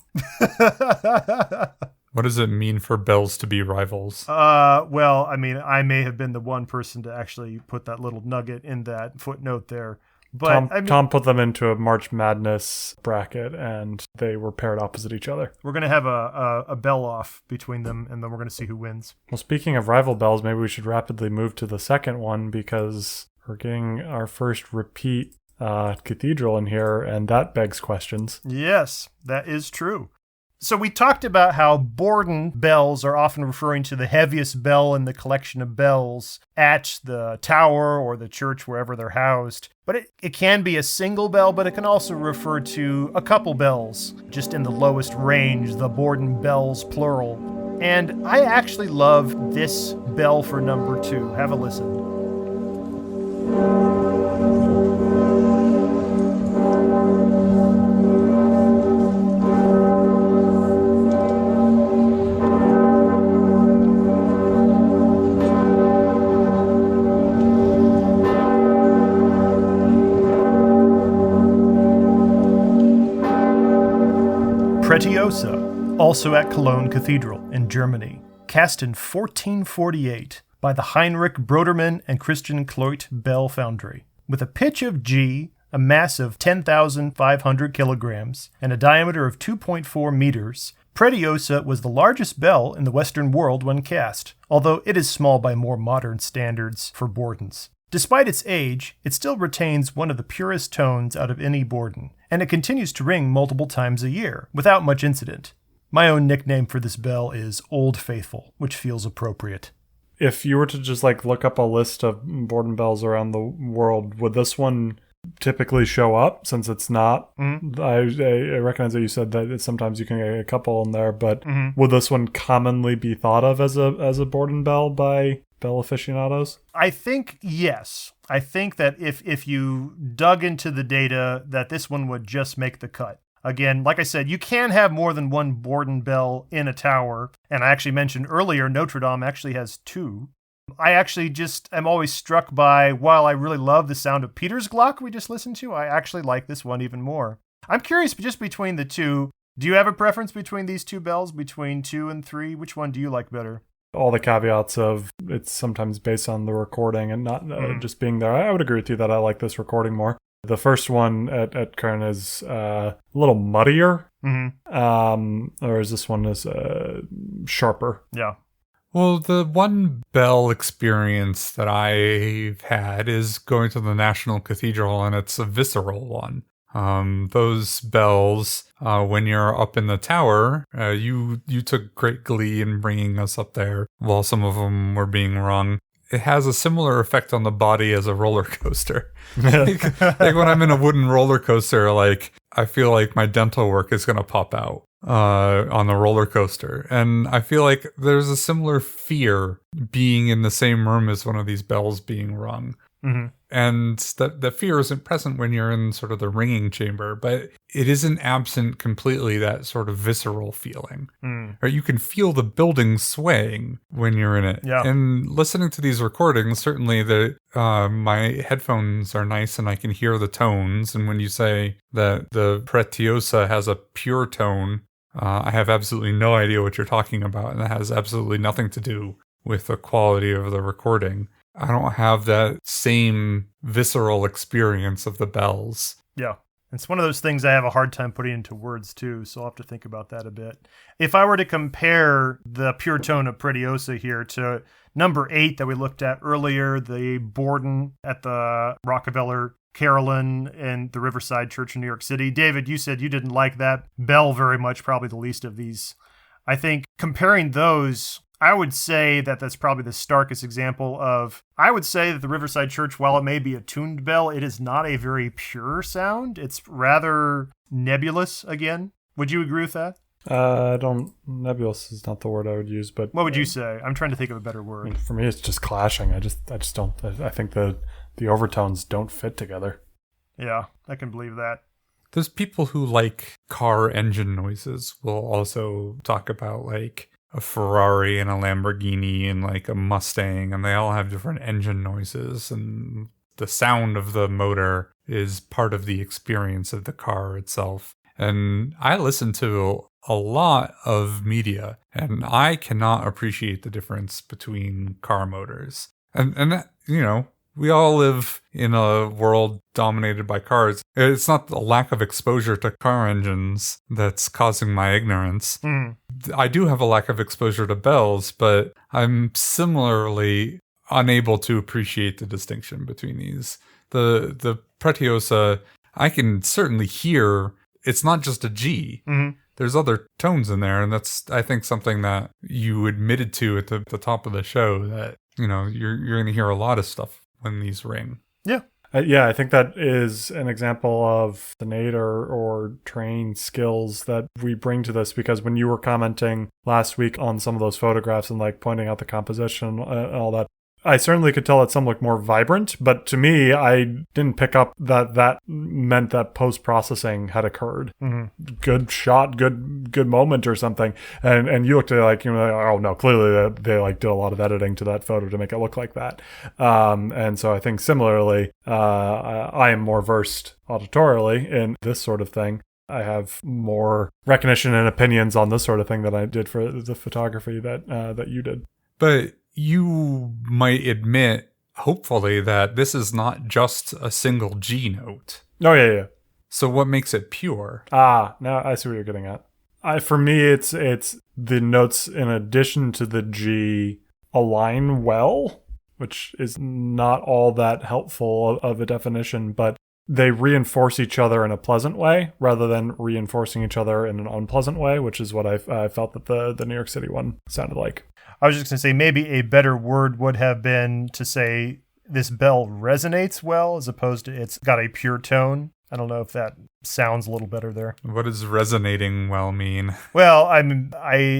What does it mean for bells to be rivals? Well, I mean, I may have been the one person to actually put that little nugget in that footnote there. But Tom put them into a March Madness bracket, and they were paired opposite each other. We're going to have a bell off between them, and then we're going to see who wins. Well, speaking of rival bells, maybe we should rapidly move to the second one, because we're getting our first repeat cathedral in here, and that begs questions. Yes, that is true. So we talked about how Bourdon bells are often referring to the heaviest bell in the collection of bells at the tower or the church, wherever they're housed. But it can be a single bell, but it can also refer to a couple bells, just in the lowest range, the Bourdon bells plural. And I actually love this bell for number 2. Have a listen. Pretiosa, also at Cologne Cathedral in Germany, cast in 1448 by the Heinrich Brodermann and Christian Kloit Bell Foundry. With a pitch of G, a mass of 10,500 kilograms, and a diameter of 2.4 meters, Pretiosa was the largest bell in the Western world when cast, although it is small by more modern standards for Bourdons. Despite its age, it still retains one of the purest tones out of any Bourdon, and it continues to ring multiple times a year, without much incident. My own nickname for this bell is Old Faithful, which feels appropriate. If you were to just look up a list of Bourdon bells around the world, would this one typically show up since it's not. Mhm. I recognize that you said that sometimes you can get a couple in there, but Mhm. would this one commonly be thought of as a Bourdon Bell by bell aficionados? I think yes. I think that if you dug into the data, that this one would just make the cut. Again, like I said, you can have more than one Bourdon Bell in a tower. And I actually mentioned earlier, Notre Dame actually has 2. I actually just am always struck by, while I really love the sound of Peter's Glock we just listened to, I actually like this one even more. I'm curious, just between the two, do you have a preference between these 2 bells, between 2 and 3? Which one do you like better? All the caveats of it's sometimes based on the recording and not just being there. I would agree with you that I like this recording more. The first one at Kern is a little muddier, whereas this one is sharper. Yeah. Well, the one bell experience that I've had is going to the National Cathedral, and it's a visceral one. Those bells, when you're up in the tower, you took great glee in bringing us up there while some of them were being rung. It has a similar effect on the body as a roller coaster. like when I'm in a wooden roller coaster, like I feel like my dental work is going to pop out on the roller coaster. And I feel like there's a similar fear being in the same room as one of these bells being rung. Mm-hmm. And that fear isn't present when you're in sort of the ringing chamber, but it isn't absent completely, that sort of visceral feeling. Right? You can feel the building swaying when you're in it. Yeah. And listening to these recordings, certainly my headphones are nice and I can hear the tones. And when you say that the Pretiosa has a pure tone, I have absolutely no idea what you're talking about. And it has absolutely nothing to do with the quality of the recording. I don't have that same visceral experience of the bells. Yeah. It's one of those things I have a hard time putting into words too, so I'll have to think about that a bit. If I were to compare the pure tone of Pretiosa here to number 8 that we looked at earlier, the Bourdon at the Rockefeller Carillon and the Riverside Church in New York City. David, you said you didn't like that bell very much, probably the least of these. I think comparing those, I would say that that's probably the starkest example of, I would say that the Riverside Church, while it may be a tuned bell, it is not a very pure sound. It's rather nebulous again. Would you agree with that? Nebulous is not the word I would use, but... What would you say? I'm trying to think of a better word. I mean, for me, it's just clashing. I just don't, I think the overtones don't fit together. Yeah, I can believe that. There's people who like car engine noises will also talk about like a Ferrari and a Lamborghini and like a Mustang, and they all have different engine noises, and the sound of the motor is part of the experience of the car itself. And I listen to a lot of media, and I cannot appreciate the difference between car motors. And that, you know, we all live in a world dominated by cars. It's not the lack of exposure to car engines that's causing my ignorance. I do have a lack of exposure to bells, but I'm similarly unable to appreciate the distinction between these. The Pretiosa, I can certainly hear it's not just a G. There's other tones in there, and that's, I think, something that you admitted to at the top of the show, that, you know, you're going to hear a lot of stuff when these ring. Yeah. I think that is an example of innate or trained skills that we bring to this, because when you were commenting last week on some of those photographs and like pointing out the composition and all that, I certainly could tell that some look more vibrant, but to me, I didn't pick up that meant that post-processing had occurred. Good shot, good moment or something. And you looked at it like, you know, oh no, clearly they like did a lot of editing to that photo to make it look like that. And so I think similarly, I am more versed auditorily in this sort of thing. I have more recognition and opinions on this sort of thing than I did for the photography that you did. But you might admit, hopefully, that this is not just a single G note. Oh, yeah. So what makes it pure? Now I see what you're getting at. For me, it's the notes in addition to the G align well, which is not all that helpful of a definition, but they reinforce each other in a pleasant way rather than reinforcing each other in an unpleasant way, which is what I felt that the New York City one sounded like. I was just going to say maybe a better word would have been to say this bell resonates well as opposed to it's got a pure tone. I don't know if that sounds a little better there. What does resonating well mean? Well, I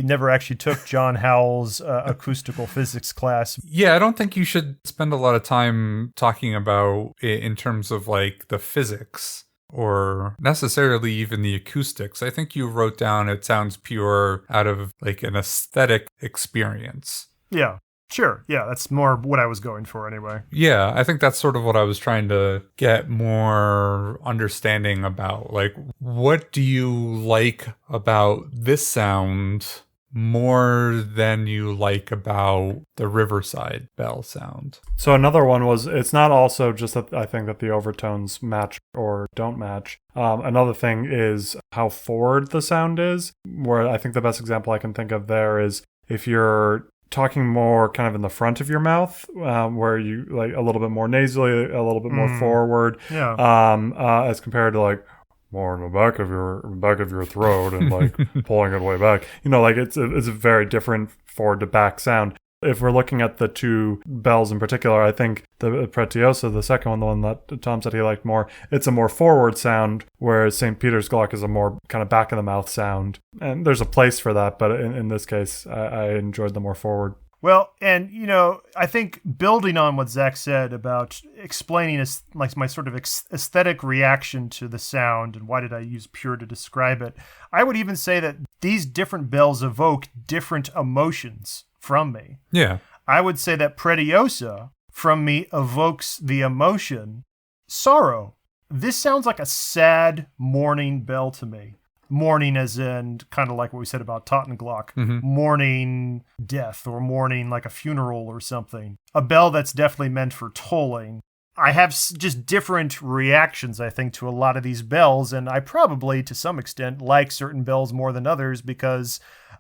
never actually took John Howell's acoustical physics class. Yeah, I don't think you should spend a lot of time talking about it in terms of like the physics or necessarily even the acoustics. I think you wrote down it sounds pure out of like an aesthetic experience. Yeah. Sure. Yeah, that's more what I was going for anyway. Yeah, I think that's sort of what I was trying to get more understanding about. Like, what do you like about this sound more than you like about the Riverside bell sound? So another one was, it's not also just that I think that the overtones match or don't match. Another thing is how forward the sound is, where I think the best example I can think of there is if you're talking more kind of in the front of your mouth, where you like a little bit more nasally, a little bit more forward, as compared to like more in the back of your throat and like pulling it way back. You know, like it's a very different forward to back sound. If we're looking at the two bells in particular, I think the Pretiosa, the second one, the one that Tom said he liked more, it's a more forward sound, whereas St. Peter's Gluck is a more kind of back of the mouth sound. And there's a place for that, but in this case, I enjoyed the more forward. Well, and, you know, I think building on what Zach said about explaining like my sort of aesthetic reaction to the sound and why did I use pure to describe it, I would even say that these different bells evoke different emotions from me. Yeah. I would say that Pretiosa from me evokes the emotion sorrow. This sounds like a sad mourning bell to me. Mourning as in kind of like what we said about Tottenglock, mourning death or mourning like a funeral or something. A bell that's definitely meant for tolling. I have just different reactions, I think, to a lot of these bells, and I probably, to some extent, like certain bells more than others because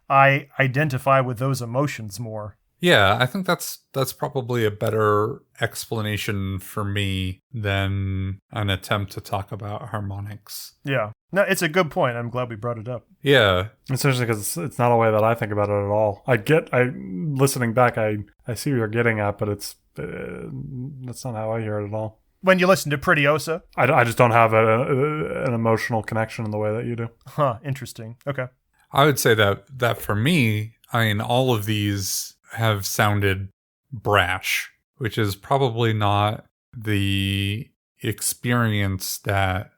I identify with those emotions more. Yeah, I think that's probably a better explanation for me than an attempt to talk about harmonics. Yeah. No, it's a good point. I'm glad we brought it up. Yeah. Especially because it's not a way that I think about it at all. Listening back, I see what you're getting at, but that's not how I hear it at all. When you listen to Pretiosa? I just don't have an emotional connection in the way that you do. Huh, interesting. Okay. I would say that for me, I mean, all of these have sounded brash, which is probably not the experience that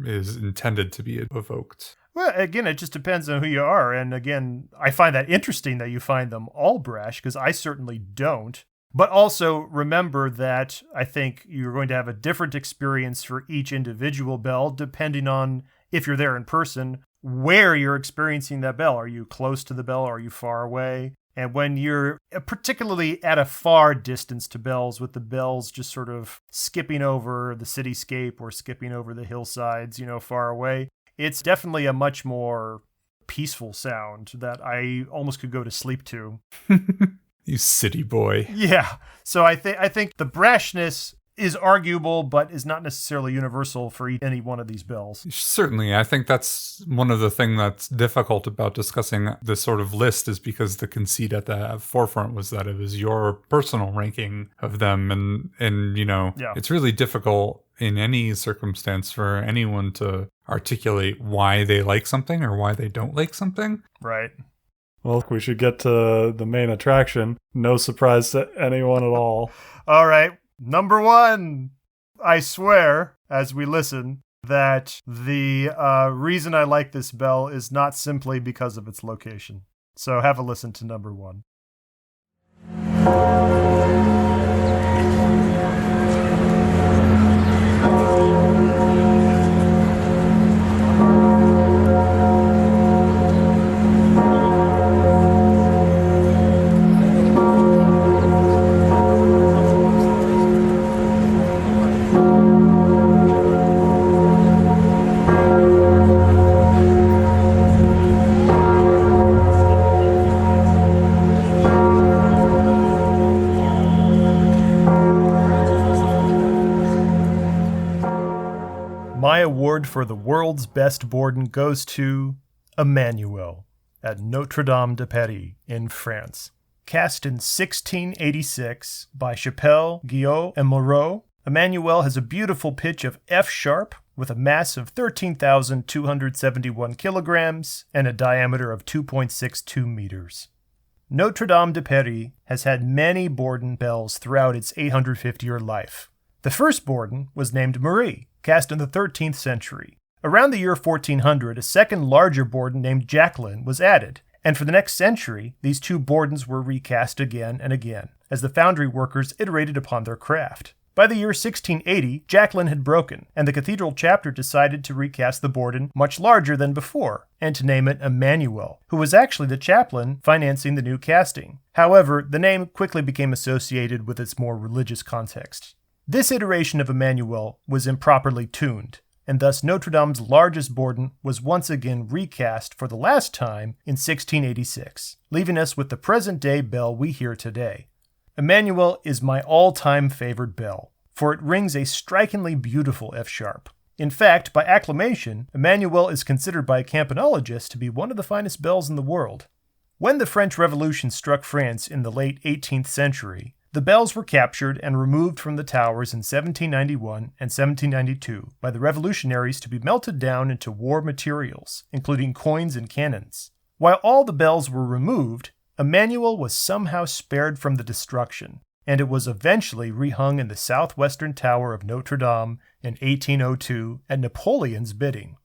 is intended to be evoked. Well, again, it just depends on who you are. And again, I find that interesting that you find them all brash, because I certainly don't. But also remember that I think you're going to have a different experience for each individual bell, depending on if you're there in person, where you're experiencing that bell. Are you close to the bell? Are you far away? And when you're particularly at a far distance to bells, with the bells just sort of skipping over the cityscape or skipping over the hillsides, far away, it's definitely a much more peaceful sound that I almost could go to sleep to. You city boy. Yeah. So I think the brashness is arguable, but is not necessarily universal for any one of these bells. Certainly. I think that's one of the things that's difficult about discussing this sort of list, is because the conceit at the forefront was that it was your personal ranking of them. And It's really difficult in any circumstance for anyone to articulate why they like something or why they don't like something. Right. Well, we should get to the main attraction. No surprise to anyone at all. All right. Number 1, I swear, as we listen, that the reason I like this bell is not simply because of its location. So have a listen to number 1. My award for the world's best Bourdon goes to Emmanuel at Notre Dame de Paris in France. cast in 1686 by Chapelle, Guillot, and Moreau, Emmanuel has a beautiful pitch of F sharp with a mass of 13,271 kilograms and a diameter of 2.62 meters. Notre Dame de Paris has had many Bourdon bells throughout its 850-year life. The first Bourdon was named Marie, cast in the 13th century. Around the year 1400, a second larger Bourdon named Jacqueline was added, and for the next century, these two Bourdons were recast again and again, as the foundry workers iterated upon their craft. By the year 1680, Jacqueline had broken, and the cathedral chapter decided to recast the Bourdon much larger than before, and to name it Emmanuel, who was actually the chaplain financing the new casting. However, the name quickly became associated with its more religious context. This iteration of Emmanuel was improperly tuned, and thus Notre Dame's largest Bourdon was once again recast for the last time in 1686, leaving us with the present-day bell we hear today. Emmanuel is my all-time favorite bell, for it rings a strikingly beautiful F-sharp. In fact, by acclamation, Emmanuel is considered by campanologists to be one of the finest bells in the world. When the French Revolution struck France in the late 18th century, the bells were captured and removed from the towers in 1791 and 1792 by the revolutionaries to be melted down into war materials, including coins and cannons. While all the bells were removed, Emmanuel was somehow spared from the destruction, and it was eventually rehung in the southwestern tower of Notre Dame in 1802 at Napoleon's bidding.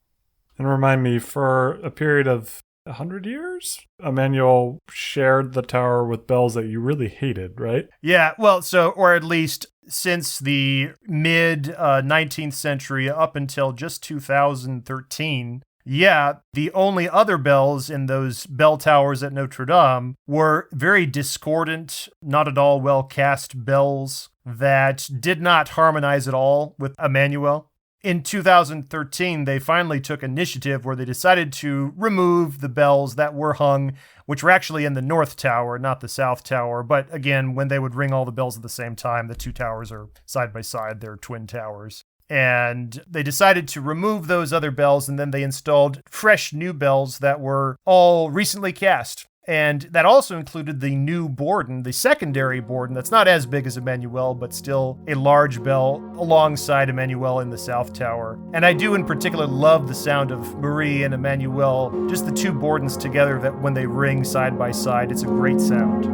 And remind me, for a period of 100 years, Emmanuel shared the tower with bells that you really hated, right? Yeah, well, or at least since the mid-19th century up until just 2013, yeah, the only other bells in those bell towers at Notre Dame were very discordant, not at all well-cast bells that did not harmonize at all with Emmanuel. In 2013, they finally took initiative where they decided to remove the bells that were hung, which were actually in the North Tower, not the South Tower. But again, when they would ring all the bells at the same time, the two towers are side by side, they're twin towers. And they decided to remove those other bells, and then they installed fresh new bells that were all recently cast. And that also included the new Bourdon, the secondary Bourdon, that's not as big as Emmanuel, but still a large bell alongside Emmanuel in the South Tower. And I do in particular love the sound of Marie and Emmanuel, just the two Bourdons together, that when they ring side by side, it's a great sound.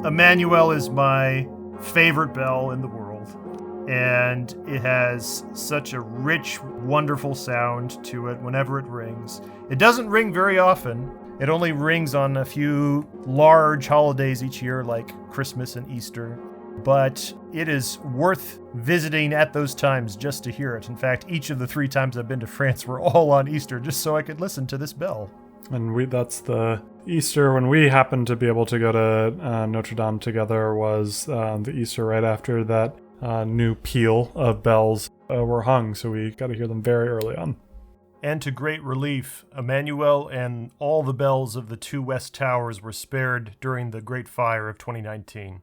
Emmanuel is my favorite bell in the world, and it has such a rich, wonderful sound to it whenever it rings. It doesn't ring very often. It only rings on a few large holidays each year, like Christmas and Easter, but it is worth visiting at those times just to hear it. In fact, each of the 3 times I've been to France were all on Easter, just so I could listen to this bell. And that's the Easter when we happened to be able to go to Notre Dame together, was the Easter right after that new peal of bells were hung, so we got to hear them very early on. And to great relief, Emmanuel and all the bells of the 2 West Towers were spared during the Great Fire of 2019.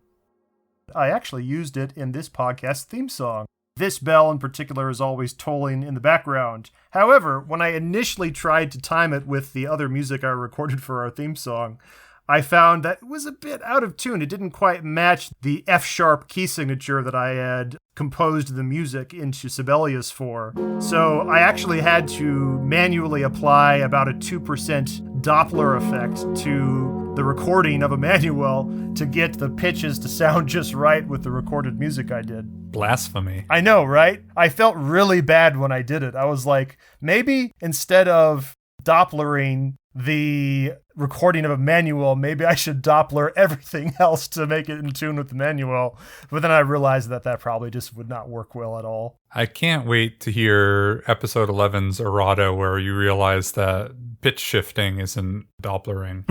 I actually used it in this podcast theme song. This bell in particular is always tolling in the background. However, when I initially tried to time it with the other music I recorded for our theme song, I found that it was a bit out of tune. It didn't quite match the F-sharp key signature that I had composed the music into Sibelius for. So I actually had to manually apply about a 2% Doppler effect to the recording of Emmanuel to get the pitches to sound just right with the recorded music I did. Blasphemy. I know, right? I felt really bad when I did it. I was like, maybe instead of Dopplering the recording of Emmanuel, maybe I should Doppler everything else to make it in tune with Emmanuel. But then I realized that probably just would not work well at all. I can't wait to hear episode 11's errata, where you realize that pitch shifting isn't Dopplering.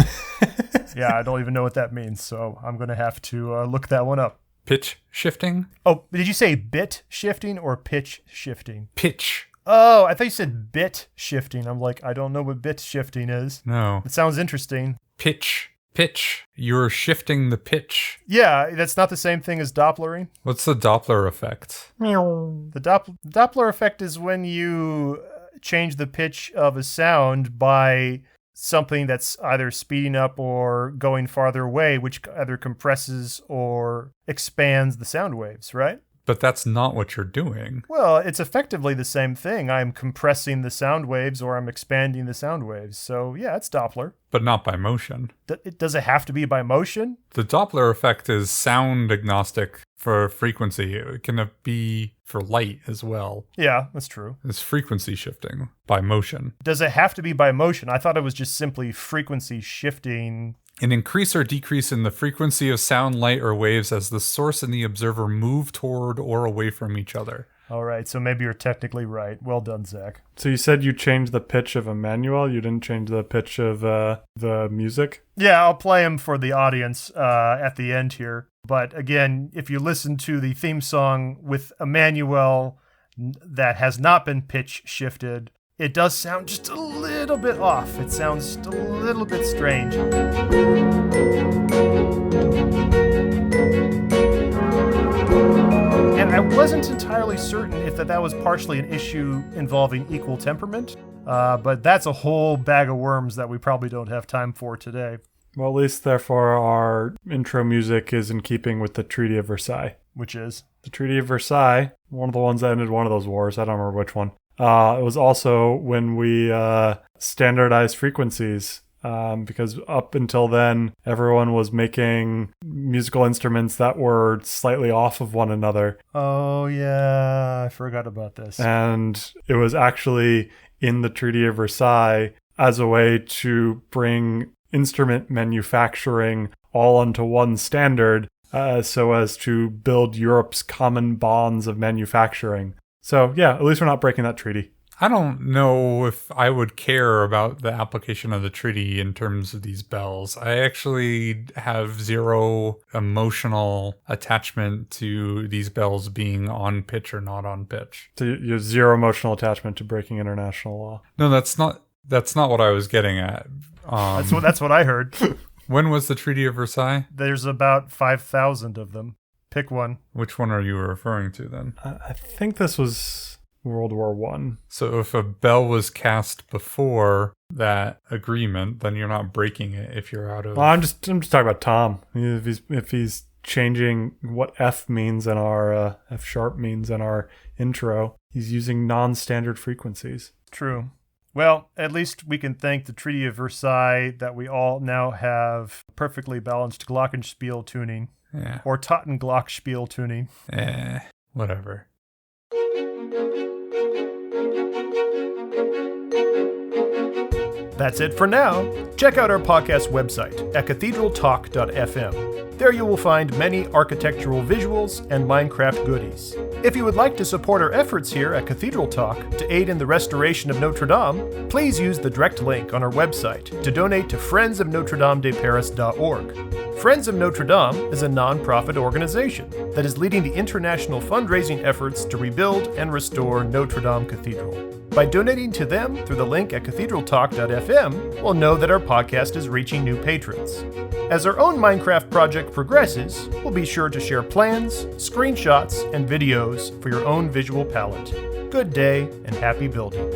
Yeah, I don't even know what that means, so I'm going to have to look that one up. Pitch shifting? Oh, did you say bit shifting or pitch shifting? Pitch. Oh, I thought you said bit shifting. I'm like, I don't know what bit shifting is. No. It sounds interesting. Pitch Pitch. You're shifting the pitch. Yeah, that's not the same thing as Dopplering. What's the Doppler effect? The Doppler effect is when you change the pitch of a sound by something that's either speeding up or going farther away, which either compresses or expands the sound waves, right? But that's not what you're doing. Well, it's effectively the same thing. I'm compressing the sound waves or I'm expanding the sound waves. So, yeah, it's Doppler. But not by motion. Does it have to be by motion? The Doppler effect is sound agnostic for frequency. It can be for light as well. Yeah, that's true. It's frequency shifting by motion. Does it have to be by motion? I thought it was just simply frequency shifting. An increase or decrease in the frequency of sound, light, or waves as the source and the observer move toward or away from each other. All right, so maybe you're technically right. Well done, Zach. So you said you changed the pitch of Emmanuel. You didn't change the pitch of the music? Yeah, I'll play him for the audience at the end here. But again, if you listen to the theme song with Emmanuel that has not been pitch shifted, it does sound just a little bit off. It sounds just a little bit strange. And I wasn't entirely certain if that was partially an issue involving equal temperament, but that's a whole bag of worms that we probably don't have time for today. Well, at least, therefore, our intro music is in keeping with the Treaty of Versailles. Which is? The Treaty of Versailles, one of the ones that ended one of those wars. I don't remember which one. It was also when we standardized frequencies, because up until then, everyone was making musical instruments that were slightly off of one another. Oh, yeah, I forgot about this. And it was actually in the Treaty of Versailles as a way to bring instrument manufacturing all onto one standard, so as to build Europe's common bonds of manufacturing. So, yeah, at least we're not breaking that treaty. I don't know if I would care about the application of the treaty in terms of these bells. I actually have zero emotional attachment to these bells being on pitch or not on pitch. So you have zero emotional attachment to breaking international law. No, that's not what I was getting at. That's what I heard. When was the Treaty of Versailles? There's about 5,000 of them. Pick one. Which one are you referring to then? I think this was World War I. So if a bell was cast before that agreement, then you're not breaking it if you're out of... Well, I'm just talking about Tom. If he's changing what F means in our F sharp means in our intro, he's using non-standard frequencies. True. Well, at least we can thank the Treaty of Versailles that we all now have perfectly balanced glockenspiel tuning. Yeah. Or Tottenglockspiel tuning. Whatever. That's it for now. Check out our podcast website at cathedraltalk.fm. There you will find many architectural visuals and Minecraft goodies. If you would like to support our efforts here at Cathedral Talk to aid in the restoration of Notre Dame, please use the direct link on our website to donate to friendsofnotredamedeparis.org. Friends of Notre Dame is a non-profit organization that is leading the international fundraising efforts to rebuild and restore Notre Dame Cathedral. By donating to them through the link at cathedraltalk.fm, we'll know that our podcast is reaching new patrons. As our own Minecraft project progresses, we'll be sure to share plans, screenshots, and videos for your own visual palette. Good day and happy building.